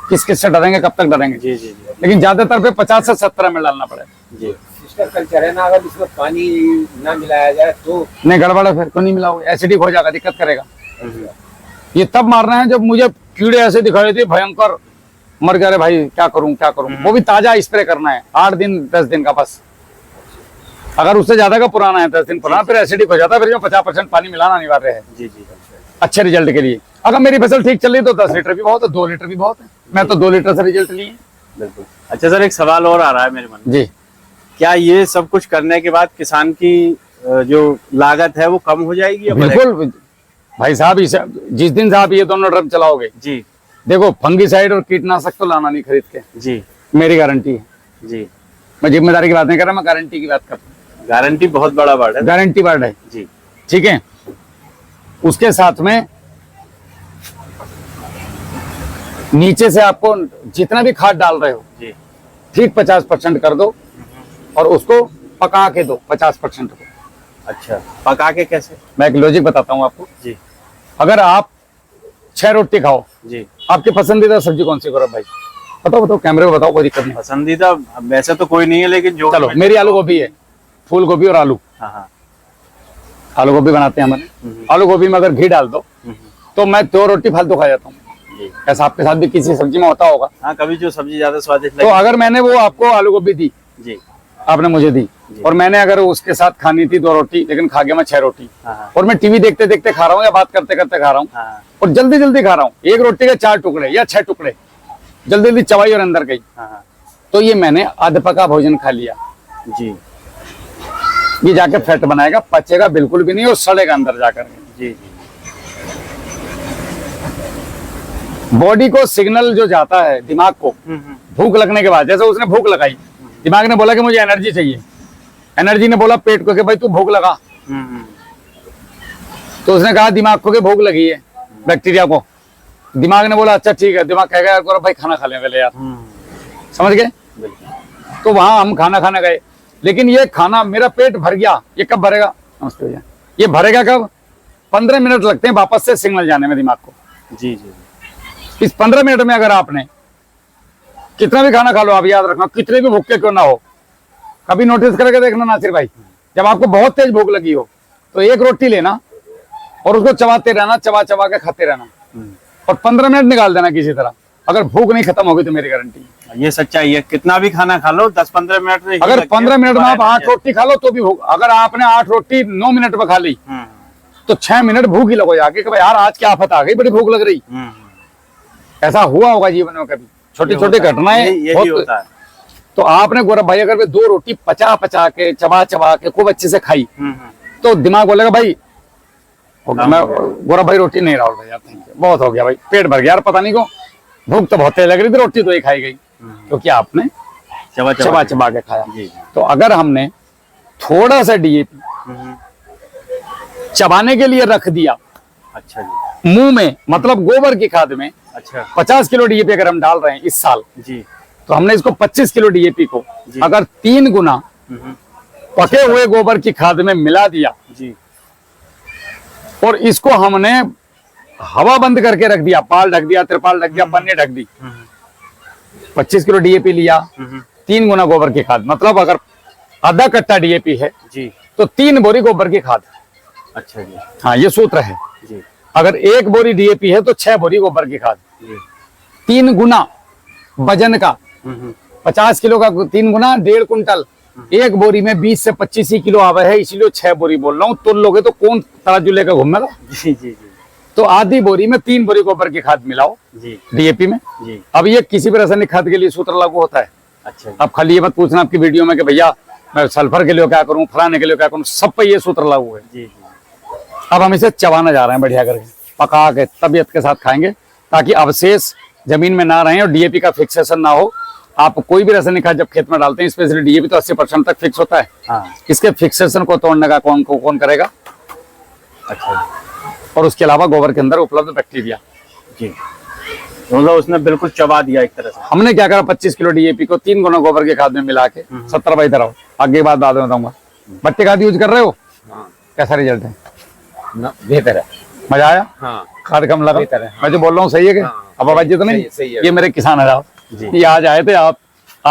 किस किस से डरेंगे, कब तक डरेंगे। जी जी जी लेकिन ज्यादातर पे 50 से 70 ml डालना पड़ेगा। जी। सिस्टर कल्चर है ना, अगर इसमें पानी ना मिलाया जाए तो नहीं गड़बड़ है, फिर क्यों नहीं मिलाओगे, एसिडिक हो जाएगा, दिक्कत करेगा। ये तब मारना है जब मुझे कीड़े ऐसे दिखाई देते भयंकर, मर गया रे भाई, क्या करूं क्या करूं। वो भी ताजा स्प्रे करना है, 8 दिन 10 दिन का बस। अगर उससे ज्यादा का पुराना है, 10 दिन पुराना, फिर एसिडिक हो जाता है। फिर जो 50% पानी मिलाना अनिवार्य है जी जी। अच्छे रिजल्ट के लिए। अगर मेरी फसल ठीक चल रही तो 10 लीटर भी बहुत है, 2 लीटर भी बहुत है। मैं तो 2 लीटर से रिजल्ट लिए। बिल्कुल। अच्छा सर, एक सवाल और आ रहा है मेरे मन में। जी क्या ये सब कुछ करने के बाद किसान की जो लागत है वो कम हो जाएगी या बढ़ेगी? बिल्कुल भाई साहब, जिस दिन से आप ये दोनों ड्रम चलाओगे, जी देखो फंगीसाइड और कीटनाशक तो लाना नहीं खरीद के, जी मेरी गारंटी है। जी। मैं जिम्मेदारी की बात नहीं कर रहा, मैं गारंटी की बात कर रहा हूँ। गारंटी बहुत बड़ा वर्ड है। गारंटी वर्ड है जी। ठीक है। उसके साथ में नीचे से आपको जितना भी खाद डाल रहे हो जी ठीक 50% कर दो, और उसको पका के दो 50% को। अच्छा, पका के कैसे? मैं एक लॉजिक बताता हूँ आपको। जी अगर आप 6 रोटी खाओ, जी। आपकी पसंदीदा सब्जी कौन सी करो भाई? बताओ बताओ, कैमरे में बताओ, कोई दिक्कत नहीं। पसंदीदा वैसे तो कोई नहीं है, लेकिन जो चलो मेरी आलू गोभी है, फूल गोभी और आलू। हाँ हाँ। आलू गोभी बनाते हैं हमारे। आलू गोभी में अगर घी डाल दो तो मैं 2 रोटी फालतू खा जाता हूँ। जी। ऐसा आपके साथ भी किसी सब्जी में होता होगा। हाँ, कभी जो सब्जी ज्यादा स्वादिष्ट तो लगे। अगर मैंने वो आपको आलू गोभी दी, जी आपने मुझे दी, और मैंने अगर उसके साथ खानी थी 2 रोटी, लेकिन खा गया मैं 6 रोटी, हाँ हाँ और मैं टीवी देखते देखते खा रहा हूँ या बात करते करते खा रहा हूँ, हाँ और जल्दी जल्दी खा रहा हूँ, एक रोटी के 4 टुकड़े या 6 टुकड़े जल्दी जल्दी चबाई और अंदर गई, हाँ तो ये मैंने आध पका भोजन खा लिया। जी ये जाके फैट बनाएगा, पचेगा बिल्कुल भी नहीं और सड़ेगा अंदर जाकर। जी जी। बॉडी को सिग्नल जो जाता है दिमाग को भूख लगने के बाद, जैसे उसने भूख लगाई, दिमाग ने बोला कि मुझे एनर्जी चाहिए, एनर्जी ने बोला पेट को कि भाई तू भूख लगा, तो उसने कहा दिमाग को कि भूख लगी है, बैक्टीरिया को। दिमाग ने बोला अच्छा ठीक है, दिमाग कहेगा यार भाई खाना खा ले पहले यार, समझ गए? तो वहां हम खाना खाने गए, लेकिन ये खाना मेरा पेट भर गया, ये कब भरेगा? नमस्ते भैया। ये भरेगा कब? 15 मिनट लगते हैं वापस से सिग्नल जाने में दिमाग को। जी जी। इस 15 मिनट में अगर आपने कितना भी खाना खा लो, आप याद रखना कितने भी भूखे क्यों ना हो, कभी नोटिस करके देखना नासिर भाई, जब आपको बहुत तेज भूख लगी हो तो एक रोटी लेना और उसको चबाते रहना, चबा चबा के खाते रहना, और 15 मिनट निकाल देना किसी तरह। अगर भूख नहीं खत्म होगी तो मेरी गारंटी, ये सच्चाई है। कितना भी खाना खा लो 10-15 मिनट में, अगर 15 मिनट में आप 8 रोटी खा लो तो भी भूख, अगर आपने 8 रोटी 9 मिनट में खा ली तो 6 मिनट भूख ही लगो जाके कि भाई यार आज क्या आफत आ गई, बड़ी भूख लग रही। ऐसा हुआ होगा जीवन में कभी, छोटी छोटी घटनाएं यही होता है। तो आपने गौरव भाई अगर 2 रोटी पचा पचा के चबा चबा के खूब अच्छे से खाई तो दिमाग बोलेगा भाई मैं गौरव भाई रोटी नहीं, राहुल भाई यार थैंक यू, बहुत हो गया भाई, पेट भर गया यार, पता नहीं क्यों भूख तो बहुत तेज लग रही थी, रोटी तो ही खाई गई क्योंकि आपने चबा चबा के खाया। तो अगर हमने थोड़ा सा डीएपी चबाने के लिए रख दिया अच्छा जी, मुंह में, मतलब गोबर की खाद में अच्छा 50 किलो डीएपी अगर हम डाल रहे हैं इस साल, जी, तो हमने इसको 25 किलो डीएपी को अगर 3 गुना पके हुए गोबर की खाद में मिला दिया जी, और इसको हमने हवा बंद करके रख दिया, पाल ढक दिया, तिरपाल ढक दिया, पन्नी ढक दी, 25 किलो डीएपी लिया, 3 गुना गोबर की खाद, मतलब अगर आधा कट्टा डीएपी है जी, तो 3 बोरी गोबर की खाद। अच्छा जी, हाँ ये सूत्र है। जी, अगर 1 बोरी डीएपी है तो 6 बोरी गोबर की खाद, जी, 3 गुना वजन का, 50 किलो का 3 गुना 1.5 कुंटल, 1 बोरी में 20 से 25 ही किलो आवा है, इसलिए 6 बोरी बोल रहा हूँ। तुल लोगे तो कौन तराजू लेकर घूमेगा? जी, जी, जी, तो आधी बोरी में 3 बोरी गोबर की खाद मिलाओ जी, डीएपी में। जी, अब ये किसी भी रासायनिक खाद के लिए सूत्र लागू होता है। अच्छा जी, अब खाली ये मत पूछना आपकी वीडियो में कि भैया मैं सल्फर के लिए क्या करूं, फलाने के लिए क्या करूं, सब पे ये सूत्र लागू है। जी, जी, अब हम इसे चबाना जा रहे हैं बढ़िया करके, पका के तबीयत के साथ खाएंगे, ताकि अवशेष जमीन में ना रहे और डीएपी का फिक्सेशन ना हो। आप कोई भी रासायनिक खाद जब खेत में डालते हैं, स्पेशली डीएपी, तो 80% तक फिक्स होता है। हाँ। इसके फिक्सेशन को तोड़ने का कौन करेगा? अच्छा और उसके अलावा गोबर के अंदर उपलब्ध बैक्टीरिया। जी, मतलब उसने बिल्कुल चबा दिया एक तरह से। हमने क्या करा, 25 किलो डीएपी को 3 गुना गोबर के खाद में मिला के 70 बाई तरह, आगे बात बाद में बताऊंगा। भट्टी खाद यूज कर रहे हो? हाँ। कैसा रिजल्ट है? बेहतर है। मजा आया? हाँ। खाद कम लगा? बेहतर है। मैं जो बोल रहा हूँ सही है कि अब आवाज तो नहीं? सही है। ये मेरे किसान है साहब, ये आज आए थे, आप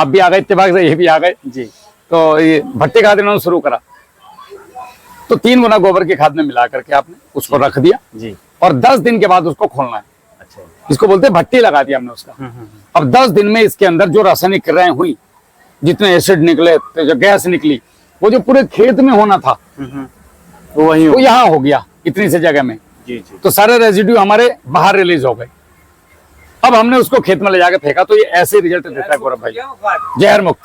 भी आ गए इत्तेफाक से, ये भी आ गए जी। तो ये भट्टी खाद इन्होंने शुरू करा, तो 3 गुना गोबर की खाद में मिला करके आपने उसको रख दिया जी। और 10 दिन के बाद उसको खोलना है। अच्छा। इसको बोलते हैं भट्टी लगा दिया हमने उसका। अब 10 दिन में इसके अंदर जो रासायनिक क्रियाएं हुई, जितने एसिड निकले, तो जो गैस निकली, वो जो पूरे खेत में होना था वो वही वो यहाँ हो गया इतनी सी जगह में। जी जी। तो सारे रेजिड्यू हमारे बाहर रिलीज हो गए। अब हमने उसको खेत में ले जाके फेंका, तो ये ऐसे रिजल्ट देता है गौरव भाई, जहर मुक्त।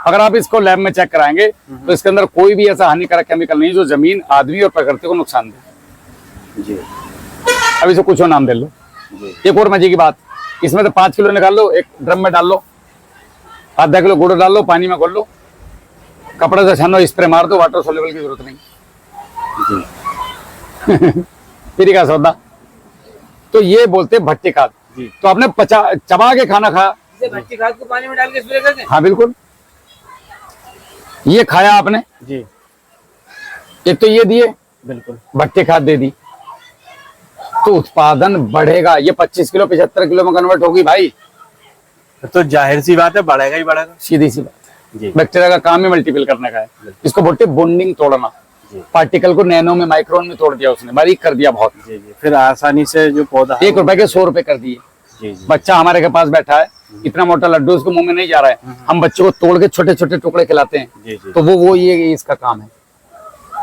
अगर आप इसको लैब में चेक कराएंगे तो इसके अंदर कोई भी ऐसा हानिकारक केमिकल नहीं जो जमीन, आदमी और प्रकृति को नुकसान दे। जी। अब इसे कुछ और नाम दे लो। जी। एक और मजे की बात, इसमें से 5 किलो निकाल लो, एक ड्रम में डाल लो, आधा किलो गुड़ डाल लो, पानी में घोल लो, कपड़े से छानो, स्प्रे मार दो, वाटर सोल्यूबल की जरूरत नहीं। जी। फ्री का सौदा। तो ये बोलते भट्टी खाद। तो आपने चबा के खाना खाया, भट्टी खाद को पानी में डाल के स्प्रे करते हैं। हाँ बिल्कुल, ये खाया आपने जी। एक तो ये दिए, बिल्कुल भट्टी खाद दे दी, तो उत्पादन बढ़ेगा। ये 25 किलो 75 किलो में कन्वर्ट होगी भाई, तो जाहिर सी बात है बढ़ेगा ही बढ़ेगा। सीधी सी बात। जी। बैक्टीरिया का काम ही मल्टीपल करने का है। इसको बोलते बॉन्डिंग तोड़ना। जी। पार्टिकल को नैनो में, माइक्रोन में तोड़ दिया उसने, बारीक कर दिया बहुत। जी जी। फिर आसानी से जो पौधा 1 रुपए के 100 रुपए कर दिए। जी जी। बच्चा हमारे के पास बैठा है, इतना मोटा लड्डू उसको मुंह में नहीं जा रहा है, हम बच्चे को तोड़ के छोटे छोटे टुकड़े खिलाते हैं। जी जी। तो वो ये इसका काम है।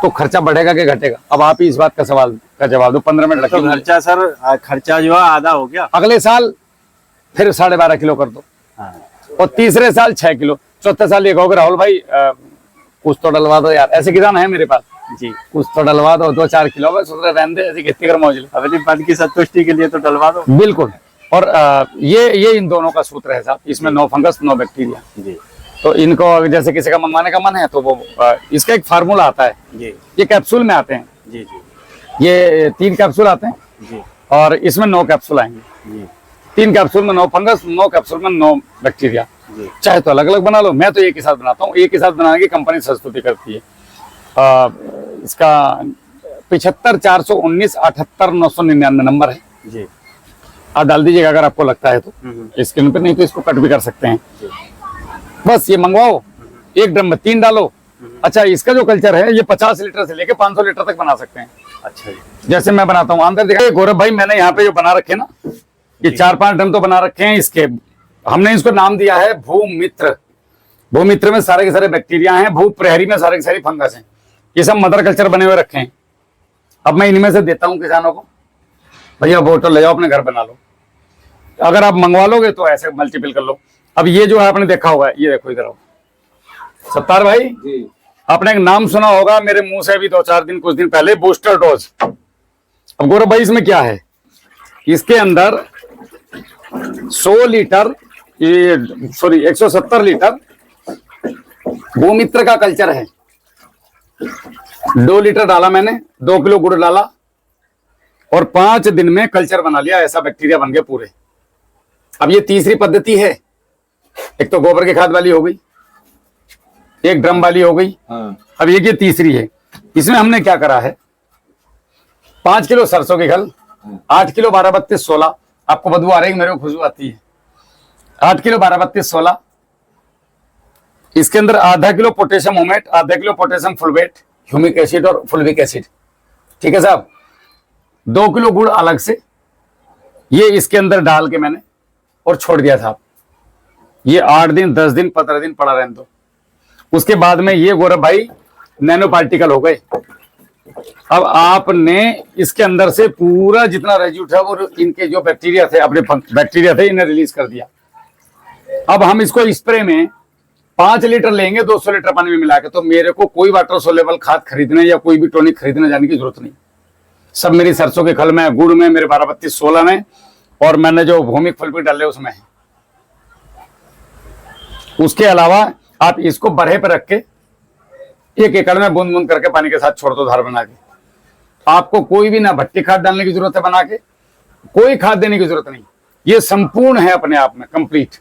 तो खर्चा बढ़ेगा कि घटेगा? अब आप ही इस बात का सवाल का जवाब दो। 15 मिनट तो रखिए। खर्चा सर, खर्चा जो है आधा हो गया। अगले साल फिर 12.5 किलो कर दो, हाँ। और तीसरे साल 6 किलो, चौथे साल ये कहोगे राहुल भाई कुछ तो डलवा दो यार। ऐसे किसान है मेरे पास जी। कुछ तो डलवा दो, 2-4 किलो में सोच रहे रहने दे, ऐसी खेती कर मौज ले। अपनी मन की संतुष्टि के लिए तो डलवा दो। बिल्कुल। और ये इन दोनों का सूत्र है साहब, इसमें नो फंगस नो बैक्टीरिया। जी तो इनको जैसे किसी का मंगवाने का मन है तो वो इसका एक फार्मूला आता है, जी ये कैप्सूल में आते हैं। जी जी ये 3 कैप्सूल आते हैं जी और इसमें 9 कैप्सूल आएंगे। जी 3 कैप्सूल में 9 फंगस, 9 कैप्सूल में 9 बैक्टीरिया। जी। चाहे तो अलग अलग बना लो, मैं तो एक ही साथ बनाता हूँ। एक ही साथ बनाने की कंपनी संस्तुति करती है। इसका 75 419 78 999 नंबर है, जी। आप डाल दीजिएगा अगर आपको लगता है तो स्क्रीन पे, नहीं तो इसको कट भी कर सकते हैं। बस ये मंगवाओ, 1 ड्रम में 3 डालो। अच्छा, इसका जो कल्चर है ये 50 लीटर से लेके 500 लीटर तक बना सकते हैं। अच्छा जी। जैसे मैं बनाता हूँ अंदर देखा गौरव भाई, मैंने यहाँ पे जो बना रखे ना, ये 4-5 ड्रम तो बना रखे हैं। इसके हमने इसको नाम दिया है भूमित्र। भूमित्र में सारे के सारे बैक्टीरिया हैं, भू प्रहरी में सारे के सारे फंगस हैं। ये सब मदर कल्चर बने हुए रखे हैं। अब मैं इनमें से देता हूँ किसानों को, भैया बोतल ले जाओ अपने घर बना लो। अगर आप मंगवा लोगे तो ऐसे मल्टीपल कर लो। अब ये जो है आपने देखा होगा, ये देखो इधर आओ सत्तार भाई जी। आपने एक नाम सुना होगा मेरे मुंह से भी 2-4 दिन कुछ दिन पहले, बूस्टर डोज। अब गौरव भाई इसमें क्या है, इसके अंदर 100 लीटर, ये सॉरी 170 लीटर भूमित्र का कल्चर है। 2 लीटर डाला मैंने, 2 किलो गुड़ डाला और 5 दिन में कल्चर बना लिया। ऐसा बैक्टीरिया बन गए पूरे। अब ये तीसरी पद्धति है। एक तो गोबर की खाद वाली हो गई, एक ड्रम वाली हो गई। हाँ। अब ये तीसरी है। इसमें हमने क्या करा है, 5 किलो सरसों की खल, 8 किलो 12-32-16, आपको बदबू आ रही है, मेरे को खुशबू आती है। 8 किलो 12-32-16, इसके अंदर आधा किलो पोटेशियम होमेट, आधा kilo potassium fulvate, humic acid और फुलविक एसिड। ठीक है साहब। 2 किलो गुड़ अलग से, ये इसके अंदर डाल के मैंने और छोड़ दिया था। ये 8 दिन 10 दिन 15 दिन पड़ा रहने दो। उसके बाद में ये गौरव भाई नैनो पार्टिकल हो गए। अब आपने इसके अंदर से पूरा जितना रेजिड्यू था वो इनके जो बैक्टीरिया थे, अपने बैक्टीरिया थे, इन्हें रिलीज कर दिया। अब हम इसको स्प्रे में 5 लीटर लेंगे 200 लीटर पानी में मिला के, तो मेरे को कोई वाटर सोलेबल खाद खरीदने या कोई भी टॉनिक खरीदने जाने की जरूरत नहीं। सब मेरी सरसों के खल में, गुड़ में, मेरे 12-32-16 में, और मैंने जो भूमिक फल भी डाले उसमें है। उसके अलावा आप इसको बरहे पर रख के 1 एकड़ में बूंद बूंद करके पानी के साथ छोड़ दो, धार बना के। आपको कोई भी ना भट्टी खाद डालने की जरूरत है, बना के कोई खाद देने की जरूरत नहीं। ये संपूर्ण है अपने आप में कंप्लीट।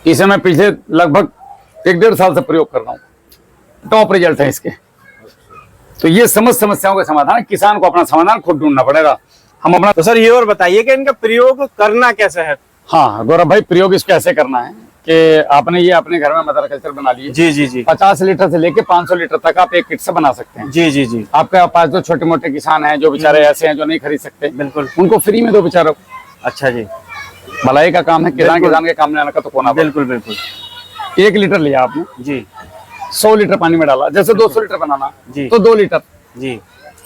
इसे मैं पिछले लगभग 1-1.5 साल से प्रयोग कर रहा हूँ, टॉप रिजल्ट है इसके। तो ये समस्त समस्याओं का समाधान, किसान को अपना समाधान खुद ढूंढना पड़ेगा। हम अपना तो सर ये और बताइए कि इनका प्रयोग करना कैसे है? हाँ गौरव भाई, प्रयोग इसको ऐसे करना है कि आपने ये अपने घर में मदर कल्चर बना लिए। जी जी जी 50 लीटर से लेके 500 लीटर तक आप एक किट से बना सकते हैं। जी जी जी आपके पास जो छोटे मोटे किसान हैं, जो बेचारे ऐसे हैं जो नहीं खरीद सकते, बिल्कुल। उनको फ्री में दो बेचारों को। अच्छा जी, भलाई का काम है, किसान किसान के काम में आने का तो कोना। बिल्कुल बिल्कुल। 1 लीटर लिया आपने जी 100 लीटर पानी में डाला, जैसे 200 लीटर बनाना जी तो 2 लीटर, जी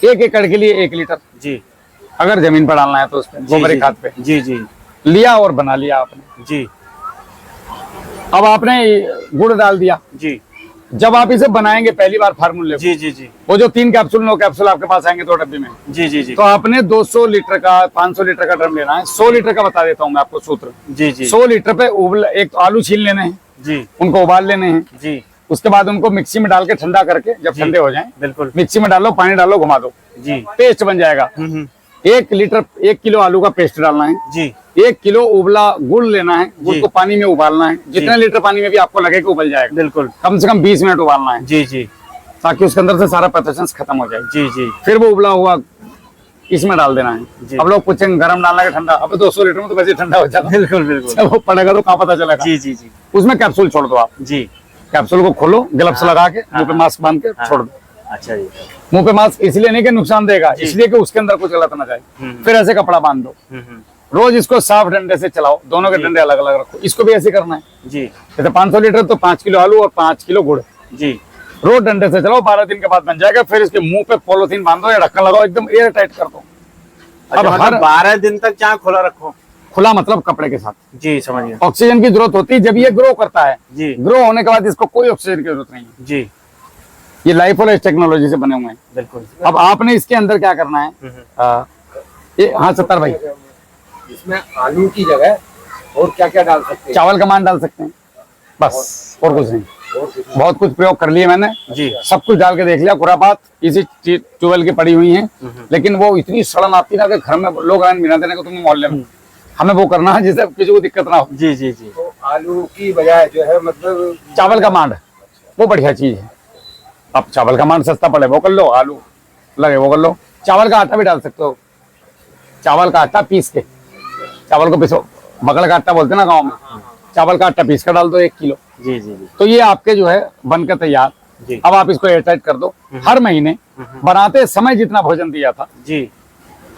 1 एकड़ के लिए 1 लीटर। जी अगर जमीन पर डालना है तो उसमें गोबरी खाद पे जी जी लिया और बना लिया आपने। जी अब आपने गुड़ डाल दिया। जी जब आप इसे बनाएंगे पहली बार फार्मूले, जी जी जी वो जो 3 कैप्सूल 9 कैप्सूल आपके पास आएंगे 2 डब्बे में, जी जी जी तो आपने 200 लीटर का 500 लीटर का ड्रम लेना है। 100 लीटर का बता देता हूँ मैं आपको सूत्र। जी जी 100 लीटर पे एक तो आलू छील लेने हैं, जी उनको उबाल लेने हैं। जी उसके बाद उनको मिक्सी में डाल के ठंडा करके, जब जी। ठंडे हो जाएं, बिल्कुल। मिक्सी में डालो, पानी डालो, घुमा दो, जी पेस्ट बन जाएगा। 1 किलो आलू का पेस्ट डालना है। जी 1 किलो उबला गुड़ लेना है, गुड़ जी। को पानी में उबालना है। जितने लीटर पानी में भी आपको लगे कि उबल जाएगा, बिल्कुल। कम से कम 20 मिनट उबालना है, जी जी ताकि उसके अंदर से सारा पैथोजेंस खत्म हो जाए। जी जी फिर वो उबला हुआ इसमें डाल देना जी। है। अब लोग पूछेंगे गरम डालना है ठंडा? अब 200 लीटर में तो वैसे ठंडा हो जाएगा। बिल्कुल बिल्कुल। जब वो पड़ेगा तो कहाँ पता चलेगा। जी जी जी उसमें कैप्सूल छोड़ दो आप। जी कैप्सूल को खोलो, ग्लव्स लगा के, मुंह पे मास्क बांध के छोड़ दो। अच्छा जी। मुंह पे मास्क इसलिए नहीं कि नुकसान देगा, इसलिए कि उसके अंदर कुछ गलत ना जाए। फिर ऐसे कपड़ा बांध दो। रोज इसको साफ डंडे से चलाओ, दोनों के डंडे अलग अलग रखो। इसको भी ऐसे करना है। जी जैसे 500 लीटर तो 5 किलो आलू और 5 किलो गुड़, जी रोज डंडे से चलाओ। 12 दिन के बाद बन जाएगा। फिर इसके मुंह पे पॉलिथीन बांधो या ढक्कन लगाओ, एकदम एयर टाइट कर दो। अब अब हर 12 दिन तक चाहे खुला रखो। खुला मतलब कपड़े के साथ। जी समझ गया। ऑक्सीजन की जरूरत होती है जब ये ग्रो करता है। जी ग्रो होने के बाद इसको कोई ऑक्सीजन की जरूरत नहीं है। जी ये लाइफोलाइज टेक्नोलॉजी से बने हुए हैं। बिल्कुल। अब आपने इसके अंदर क्या करना है? हाँ 70 भाई, इसमें आलू की जगह और क्या क्या डाल सकते हैं? चावल का मान डाल सकते हैं, बस और कुछ नहीं। और कुछ बहुत कुछ प्रयोग कर लिए मैंने, जी सब कुछ डाल के देख लिया। खुरापात इसी ट्यूबवेल की पड़ी हुई है, लेकिन वो इतनी सड़न आती ना कि घर में लोग आए बिना देने को, तुम्हें मोहल्ले में हमें वो करना है जिससे किसी को दिक्कत ना हो। जी जी जी तो आलू की बजाय जो है मतलब चावल का मांड वो बढ़िया चीज है। अब चावल का मांड सस्ता पड़े वो कर लो, आलू लगे वो कर लो। चावल का आटा भी डाल सकते हो। चावल का आटा पीस के, चावल को पीसो, बगल का आटा बोलते हैं ना गाँव में, चावल का आटा पीस कर डाल दो 1 किलो। जी जी जी तो ये आपके जो है बनकर तैयार। जी। अब आप इसको एयरटाइट कर दो। हर महीने बनाते समय जितना भोजन दिया था, जी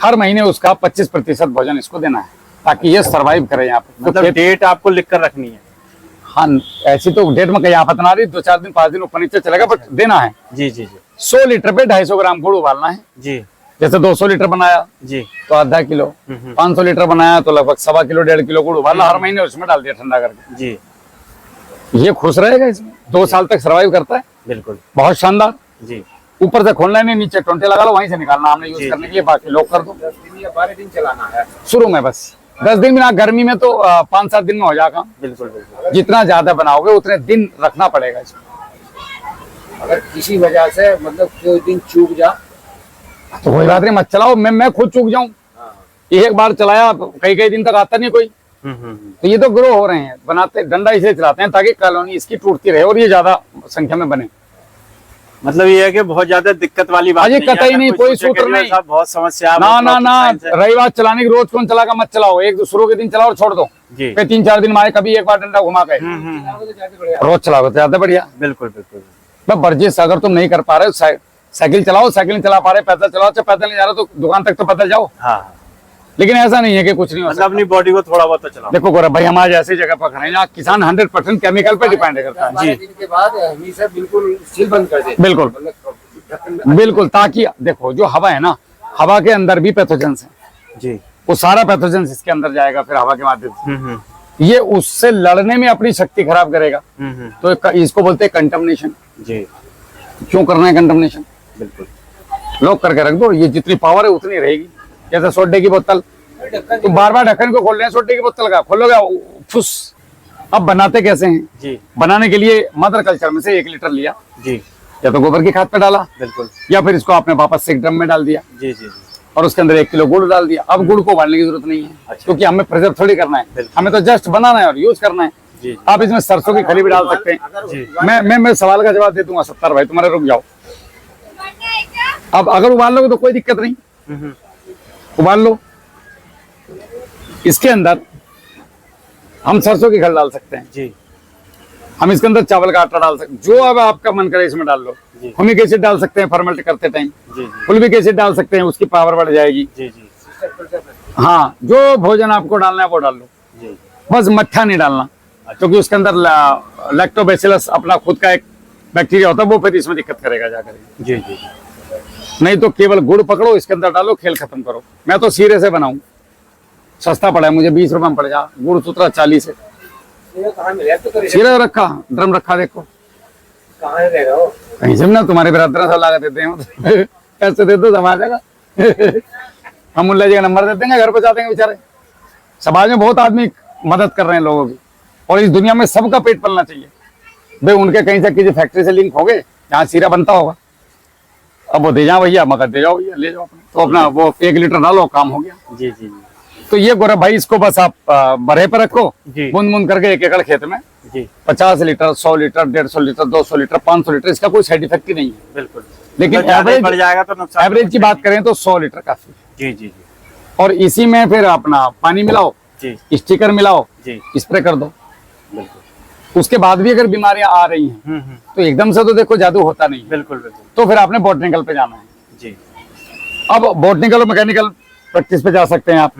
हर महीने उसका 25% भोजन इसको देना है, ताकि ये सरवाइव करे यहाँ पे। मतलब डेट आपको लिख कर रखनी है। हाँ, ऐसी तो डेट में कहीं आफत ना रही, 2-4 दिन 5 दिन ऊपर नीचे चलेगा, बट देना है। जी जी जी 100 लीटर पे 250 ग्राम गुड़ उबालना है। जी जैसे 200 लीटर बनाया जी तो आधा किलो, 500 लीटर बनाया तो लगभग 1.25 किलो 1.5 किलो गुड़ उबाला, हर महीने उसमें डाल दिया ठंडा करके। जी ये खुश रहेगा इसमें, 2 साल तक सर्वाइव करता है। बिल्कुल। बहुत शानदार। जी ऊपर से खोलना नहीं, नीचे टोंटे लगा लो, वहीं से निकालना हमने यूज करने के लिए, बाकी लोग कर दो। 10 दिन या 12 दिन चलाना है शुरू में बस 10 दिन में ना, गर्मी में तो 5-7 दिन में हो जाएगा। बिल्कुल बिल्कुल। जितना ज्यादा बनाओगे उतने दिन रखना पड़ेगा इसमें। अगर किसी वजह से मतलब कोई दिन चूक जा तो कोई बात नहीं, मत चलाओ। मैं खुद चूक जाऊं, एक बार चलाया कई दिन तक आता नहीं कोई। तो ये तो ग्रो हो रहे हैं, बनाते डंडा इसलिए चलाते हैं ताकि कॉलोनी इसकी टूटती रहे और ये ज्यादा संख्या में बने। मतलब ये है कि बहुत ज्यादा दिक्कत वाली बात अजी नहीं है। कतई अगर नहीं, कोई सोचे सूत्र कि नहीं। साहब बहुत समस्या ना मतलब ना ना, साइंस है। रही बात चलाने की, रोज कौन चलागा, मत चलाओ। एक शुरू के दिन चलाओ और छोड़ दो, जी। फिर 3-4 दिन में आए, कभी एक बार डंडा घुमा के रोज चलाओ तो ज्यादा बढ़िया। बिल्कुल बिल्कुल। बस वर्जिश अगर तुम नहीं कर पा रहे हो, साइकिल चलाओ, साइकिल नहीं चला पा रहे, पैदल चलाओ, चाहे पैदल नहीं जा रहे तो दुकान तक तो पैदल जाओ। हाँ लेकिन ऐसा नहीं है कि कुछ नहीं हो मतलब सकता। अपनी बॉडी को थोड़ा बहुत तो चलाओ। देखो गौरव भाई, हम आज ऐसी जगह पर खड़े हैं जहाँ किसान 100% केमिकल पे डिपेंड करता है। 12 दिन के बाद हमेशा बिल्कुल सील बंद कर देते बिल्कुल मतलब बिल्कुल, ताकि देखो जो हवा है ना, हवा के अंदर भी पैथोजेंस है, जी। वो सारा पैथोजेंस इसके अंदर जाएगा फिर हवा के माध्यम से। हम्म। ये उससे लड़ने में अपनी शक्ति खराब करेगा। तो इसको बोलते हैं कंटमिनेशन। जी क्यों करना है कंटमिनेशन? बिल्कुल। लॉक करके रख दो, ये जितनी पावर है उतनी रहेगी। जैसे सोडे की बोतल, तुम बार बार ढक्कन को खोल रहे हैं सोडे की बोतल का, खोलोगे फुस। अब बनाते कैसे हैं जी, बनाने के लिए मदर कल्चर में से 1 लीटर लिया, जी, या तो गोबर की खाद पे डाला, बिल्कुल, या फिर इसको आपने वापस से एक ड्रम में डाल दिया जी, जी, जी, और उसके अंदर 1 किलो गुड़ डाल दिया। अब गुड़ को उबालने की जरूरत नहीं है, अच्छा। क्योंकि हमें प्रिजर्व थोड़ी करना है, बिल्कुल। हमें तो जस्ट बनाना है और यूज करना है। जी, आप इसमें सरसों की खली भी डाल सकते हैं। जी, मैं सवाल का जवाब दे दूंगा 70 भाई, तुम्हारे रुक जाओ। अब अगर उबाल लोगे तो कोई दिक्कत नहीं, हम्म, उबाल लो। इसके अंदर हम सरसों की खल डाल सकते हैं, जी, हम इसके अंदर चावल का आटा डाल सकते हैं, जो अब आपका मन करे इसमें डाल लो। जी। हुमिक एसिड डाल सकते हैं फर्मेंट करते टाइम, जी, जी, फुलविक एसिड डाल सकते हैं, उसकी पावर बढ़ जाएगी। जी, जी, हाँ, जो भोजन आपको डालना है वो डाल लो, जी, बस मट्ठा नहीं डालना, क्योंकि उसके अंदर लैक्टोबैसिलस अपना खुद का एक बैक्टीरिया होता है, वो फिर इसमें दिक्कत करेगा जाकर। जी, जी, नहीं तो केवल गुड़ पकड़ो, इसके अंदर डालो, खेल खत्म करो। मैं तो सीरे से बनाऊं, सस्ता पड़ा है मुझे, 20 रुपए में पड़ जा। गुड़ सूत्रा 40 है, ये कहाँ मिले तो करे सीरा रखा, ड्रम रखा, देखो कहाँ ले रहे हो? कहीं से ना, तुम्हारे बिरादर सब लागत देते हैं पैसे दे दो, समाज जाएगा हम मुल्ला जी का नंबर दे देंगे, घर पे जा देंगे बेचारे। समाज में बहुत आदमी मदद कर रहे हैं लोगों की, और इस दुनिया में सबका पेट पलना चाहिए भाई। उनके कहीं से किसी फैक्ट्री से लिंक हो गए, जहाँ सीरा बनता होगा, अब वो दे जाओ भैया, मगर दे जाओ भैया, ले जाओ अपना, तो अपना वो 1 लीटर डालो, काम हो गया। जी, जी, तो ये गौरव भाई, इसको बस आप बरहे पर रखो, जी। बूंद बूंद करके 1 एकड़ खेत में जी, 50 litre, 100 litre, 150 litre, 200 litre, 500 litre, इसका कोई साइड इफेक्ट ही नहीं है। बिल्कुल, लेकिन मतलब ज्यादा एवरेज बढ़ जाएगा तो नुकसान एवरेज की बात करें तो 100 लीटर काफी है। जी, जी, जी, और इसी में फिर अपना पानी मिलाओ, जी, स्टिकर मिलाओ, जी, स्प्रे कर दो। बिल्कुल, उसके बाद भी अगर बीमारियां आ रही हैं तो एकदम से तो देखो जादू होता नहीं है, बिल्कुल, बिल्कुल, तो फिर आपने बॉटनिकल पे जाना है। जी, अब बॉटनिकल और मैकेनिकल प्रैक्टिस पे जा सकते हैं आप।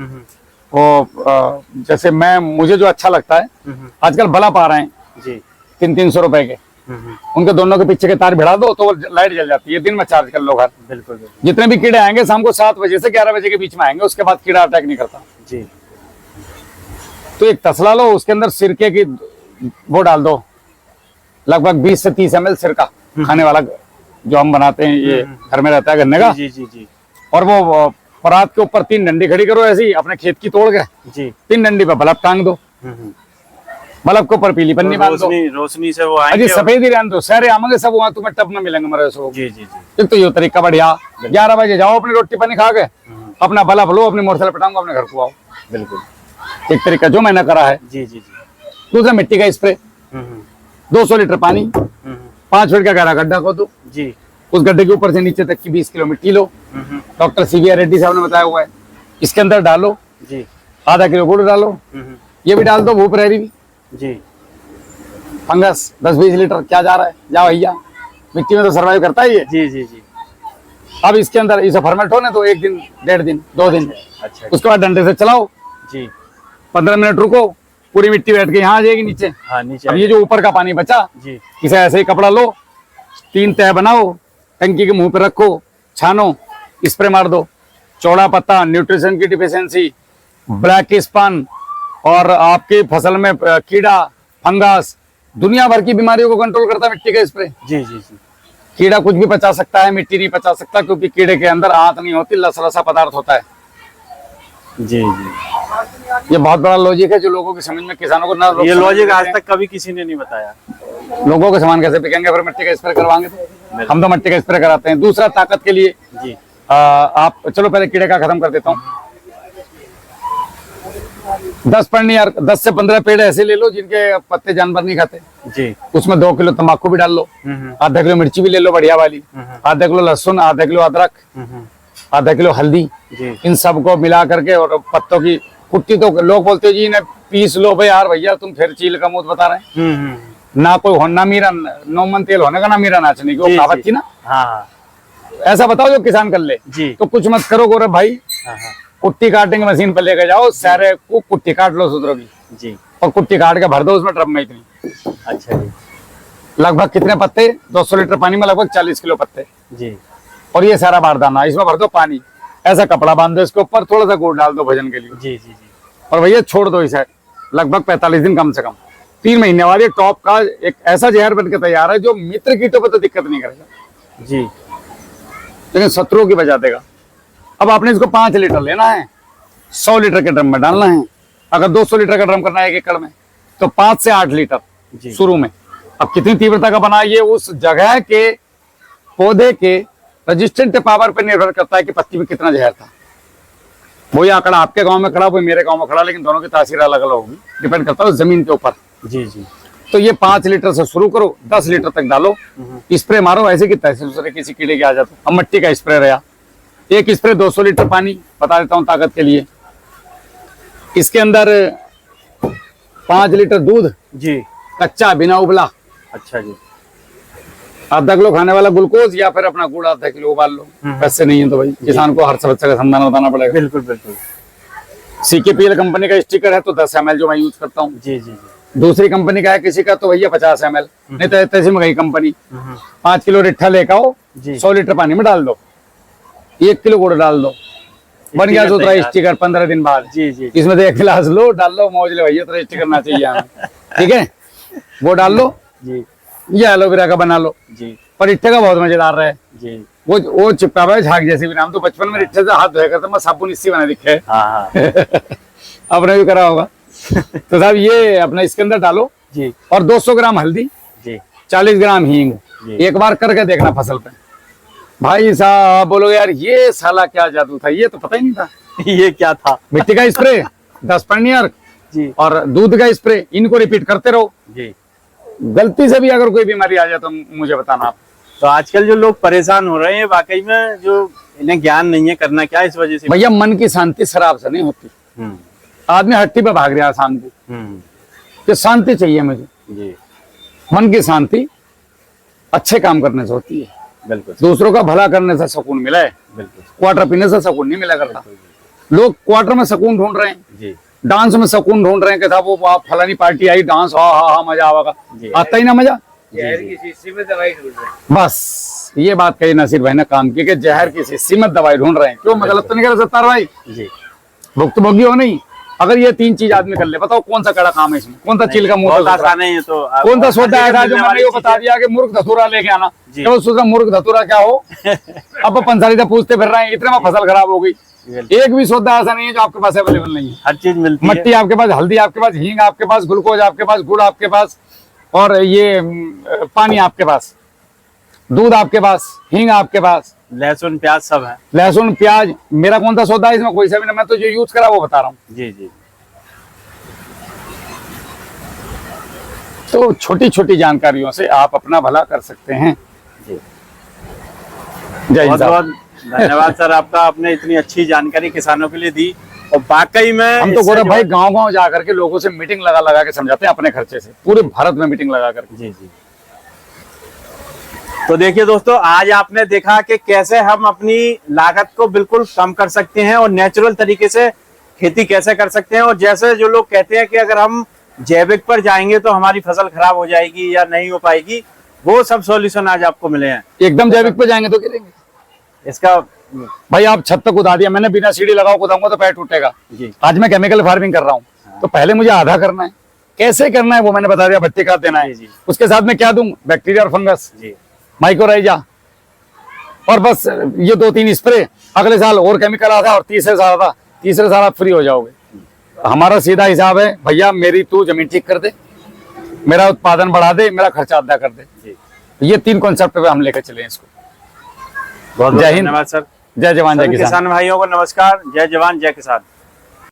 वो जैसे मुझे जो अच्छा लगता है, आजकल बल्ब आ रहे हैं जी, 300-300 रुपए के, उनके दोनों के पीछे के तार भिड़ा दो तो वो लाइट जल जाती है। दिन में चार्ज कर लो घर। बिल्कुल, बिल्कुल, जितने भी कीड़े आएंगे शाम को 7 बजे से 11 बजे के बीच में आएंगे, उसके बाद कीड़ा अटैक नहीं करता। जी, तो एक तसला लो, उसके अंदर सिरके की वो डाल दो, लगभग 20 से 30 ml सिरका, खाने वाला जो हम बनाते हैं, ये घर में रहता है गन्ने का। जी, जी, जी, और वो परात के ऊपर 3 डंडी खड़ी करो ऐसी अपने खेत की तोड़ के, जी, 3 डंडी पे बल्ब टांग दो, बल्ब के ऊपर पीली पन्नी बांध दो। रोशनी से वो अजी आएंगे। सफेद ही रहने दो, सारे आमंगे सब वहां तुम्हें टप में मिलेंगे मरे सो। जी, जी, जी, एक तो ये तरीका बढ़िया, 11 बजे जाओ, अपनी रोटी पानी खा के अपना बल्ब लो, अपनी मोटरसाइकिल पे टांगो, अपने घर को आओ। बिल्कुल, एक तरीका जो मैंने करा है। जी, जी, जी, दूसरा मिट्टी का स्प्रे, 200 लीटर पानी, 5 फीट का गहरा गड्ढा खोदो, जी, उस गड्ढे के ऊपर से नीचे तक की 20 किलो मिट्टी लो, डॉक्टर CVR रेड्डी साहब ने बताया हुआ है, इसके अंदर डालो, जी, आधा किलो गुड़ डालो, ये भी डाल दो, भूप रहरी भी, जी, फंगस 10-20 लीटर, क्या जा रहा है, जाओ भैया, मिट्टी में तो सर्वाइव करता है ये। जी, जी, जी, अब इसके अंदर इसे फर्मेंट होने तो 1 दिन, 1.5 दिन, 2 दिन, अच्छा, उसके बाद डंडे से चलाओ, जी, 15 मिनट रुको, पूरी मिट्टी बैठ के यहाँ आ जाएगी नीचे। हाँ, नीचे अब ये जो ऊपर का पानी बचा, जी, इसे ऐसे ही कपड़ा लो, 3 तह बनाओ, टंकी के मुंह पे रखो, छानो, स्प्रे मार दो। चौड़ा पत्ता, न्यूट्रिशन की डिफिशियंसी, ब्लैक स्पन और आपकी फसल में कीड़ा, फंगस, दुनिया भर की बीमारियों को कंट्रोल करता है मिट्टी का स्प्रे। जी, जी, जी, कीड़ा कुछ भी पचा सकता है, मिट्टी नहीं पचा सकता, क्योंकि कीड़े के अंदर आंत नहीं होती, लसलसा पदार्थ होता है। जी, जी, ये बहुत बड़ा लॉजिक है जो लोगों की समझ में, किसानों को ना ये लॉजिक आज तक कभी किसी ने नहीं बताया। लोगों के सामान कैसे बिकेंगे फिर मिट्टी का स्प्रे करवाएंगे तो। हम तो मिट्टी का स्प्रे कराते हैं। दूसरा, ताकत के लिए जी, आप चलो पहले कीड़े का खत्म कर देता हूँ। 10 पेड़ नहीं यार, 10 से 15 पेड़ ऐसे ले लो जिनके पत्ते जानवर नहीं खाते, जी, उसमें 2 किलो तंबाकू भी डाल लो, आधा किलो मिर्ची भी ले लो बढ़िया वाली, आधा किलो लहसुन, आधा किलो अदरक, आधा किलो हल्दी, जी, इन सबको मिला करके, और पत्तों की कुट्टी, तो लोग बोलते हैं जी इन्हें पीस लो भाई। यार भैया तुम फिर चील का मुंह बता रहे हैं, ना कोई होना मीरा, नौमन तेल होने का, ना मीरा नाचने की, वो जी, कहावत जी। थी ना। हाँ, ऐसा बताओ जो किसान कर ले। जी, तो कुछ मत करो गौरव भाई, हाँ, हाँ, कुट्टी काटेंगे मशीन पर लेके जाओ, सारे को कुट्टी काट लो सुधरोगी, जी, और कुट्टी काट के भर दो उसमें ड्रम में इतनी। अच्छा जी, लगभग कितने पत्ते, 200 लीटर पानी में लगभग 40 किलो पत्ते, जी, और ये सारा बारदाना, इसमें भर दो पानी, ऐसा कपड़ा बांध दो इसके ऊपर, थोड़ा सा गुड़ डाल दो भोजन के लिए, जी, जी, जी, और भैया छोड़ दो इसे लगभग 45 दिन कम से कम। 3 महीने बाद ये टॉप का एक ऐसा जहर बन के तैयार है जो मित्र कीटों पर तो दिक्कत नहीं करेगा। जी, लेकिन शत्रुओं की बचा देगा। अब आपने इसको 5 लीटर लेना है, 100 लीटर के ड्रम में डालना है। अगर 200 लीटर का ड्रम करना है 1 एकड़ में, तो 5 से 8 लीटर जी। शुरू में। अब कितनी तीव्रता का बना, ये उस जगह के पौधे के रेजिस्टेंट पावर पर निर्भर करता है कि पत्ती में कितना जहर था। वही आंकड़ा आपके गांव में खड़ा, वही मेरे गांव में खड़ा, लेकिन दोनों की तासीर अलग अलग होगी, डिपेंड करता है जमीन के ऊपर। जी जी। तो ये 5 लीटर से शुरू करो, 10 लीटर तक डालो, स्प्रे मारो ऐसे कि तहसील दूसरे किसी कीड़े के आ जाते। अब मिट्टी का स्प्रे रहा, एक स्प्रे 200 लीटर पानी, बता देता हूँ ताकत के लिए। इसके अंदर 5 लीटर दूध जी। कच्चा बिना उबला, अच्छा जी। आधा किलो खाने वाला ग्लूकोज, या फिर अपना गुड़ आधा किलो उबाल लो। पैसे नहीं है तो भाई किसान को हर समस्या का समाधान बताना पड़ेगा। बिल्कुल बिल्कुल। CKPL कंपनी का स्टिकर है तो 10 ml जो मैं यूज करता हूँ। जी जी जी। दूसरी कंपनी का है किसी का तो भैया 50 ml, नहीं तो तैसी में गई कंपनी 5 किलो रिट्ठा लेकर आओ, जी। 100 लीटर पानी में डाल दो, 1 किलो गुड़ डाल दो, बन गया स्टिकर दूसरा तैयार। स्टिकर 15 दिन बाद। जी जी। इसमें से 1 गिलास लो, डाल लो, मौज ले भैया, तो स्टिकर ना चाहिए हमें। ठीक है, वो डाल लो, जी ये एलोवेरा का बना लो। जी पर रिट्ठे का बहुत मजेदार है, जी। वो चिपका हुआ है झाग जैसे भी। नाम तो बचपन में रिट्ठे से हाथ धोया करता, मैं साबुन इससे बना दिखे। हाँ हाँ। आपने भी करा होगा। तो साहब ये अपना इसके अंदर डालो, जी और 200 ग्राम हल्दी, जी 40 ग्राम हींग, जी। एक बार करके देखना फसल पे। भाई साहब बोलो यार ये साला क्या जादू था, ये तो पता ही नहीं था। ये क्या था? मिट्टी का स्प्रे 10 पन्नियर जी और दूध का स्प्रे, इनको रिपीट करते रहो। जी। गलती से भी अगर कोई बीमारी आ जाए तो मुझे बताना आप। तो आजकल जो लोग परेशान हो रहे हैं वाकई में, जो इन्हें ज्ञान नहीं है करना क्या इस वजह से। भैया मन की शांति शराब से नहीं होती। हम्म आदमी हट्टी पे भाग रहा है शाम को, हम्म। कि शांति चाहिए मुझे। जी मन की शांति अच्छे काम करने से होती है, बिल्कुल दूसरों का भला करने से सुकून मिला है। बिल्कुल। क्वार्टर पीने से सुकून नहीं मिला करता। लोग क्वार्टर में सुकून ढूंढ रहे हैं, जी डांस में सुकून ढूंढ रहे हैं कि साहब वो आप फलानी पार्टी आई, डांस, हाँ हाँ हाँ मजा आवेगा। जी। आता ही ना मजा। जहर की शीशी में दवाई ढूंढ रहे हैं। बस ये बात कही नसीर भाई ने काम की कि जहर की शीशी में दवाई ढूंढ रहे हैं। क्यों, मैं गलत तो नहीं कह रहा सत्तार भाई? जी। भुक्तभोगी हो नहीं। अगर ये 3 चीज आदमी कर ले, बताओ कौन सा कड़ा काम है इसमें? कौन सा चील का मुंह बहुत से आसान है ये तो। कौन सा सौदा है था जो मिलने मैंने वाली ये चीज़ बता है। दिया कि मुर्ग धतूरा लेके आना। जी। जब सोचा मुर्ग धतूरा क्या हो, अब पंसारी से पूछते फिर रहे हैं, इतने में फसल खराब हो गई। एक भी सौदा ऐसा नहीं है जो आपके पास अवेलेबल नहीं है। हर चीज मिलती है। मट्टी आपके पास, हल्दी आपके पास, हींग आपके पास, ग्लूकोज आपके पास, गुड़ आपके पास, और ये पानी आपके पास, दूध आपके पास, हींग आपके पास, लहसुन प्याज सब है। लहसुन प्याज। मेरा कौन सा सौदा है इसमें? कोई सा भी नहीं, मैं तो जो यूज करा वो बता रहा हूँ। जी जी। तो छोटी छोटी जानकारियों से आप अपना भला कर सकते हैं। जी जय हिंद बहुत साहब। बहुत धन्यवाद सर आपका, आपने इतनी अच्छी जानकारी किसानों के लिए दी। और वाकई में हम तो इससे गौरव जो- भाई गांव गांव जा करके लोगों से मीटिंग लगा लगा के समझाते हैं अपने खर्चे से, पूरे भारत में मीटिंग लगा करके। जी जी। तो देखिए दोस्तों, आज आपने देखा कि कैसे हम अपनी लागत को बिल्कुल कम कर सकते हैं और नेचुरल तरीके से खेती कैसे कर सकते हैं। और जैसे जो लोग कहते हैं कि अगर हम जैविक पर जाएंगे तो हमारी फसल खराब हो जाएगी या नहीं हो पाएगी, वो सब सॉल्यूशन आज आपको मिले हैं। एकदम जैविक पे जाएंगे तो गिरेंगे। इसका भाई आप छत तक उड़ा दिया मैंने, बिना सीढ़ी लगाओ कूदाऊंगा तो पैर टूटेगा। जी आज मैं केमिकल फार्मिंग कर रहा हूँ, तो पहले मुझे आधा करना है। कैसे करना है वो मैंने बता दिया, भट्टी खाद देना है, जी, जी। उसके साथ में क्या दूं? बैक्टीरिया और फंगस, जी माइक्रोराइजा, और बस ये 2-3 स्प्रे। अगले साल और केमिकल आता और तीसरे साल आप फ्री हो जाओगे। हमारा सीधा हिसाब है, भैया मेरी तू जमीन ठीक कर दे, मेरा उत्पादन बढ़ा दे, मेरा खर्चा अदा कर दे। जी। ये 3 कॉन्सेप्ट पे हम लेकर चले इसको। बहुत बहुत जय हिंद। धन्यवाद सर। जय जवान जय सभी किसान। किसान भाइयों को नमस्कार। जय जवान जय किसान।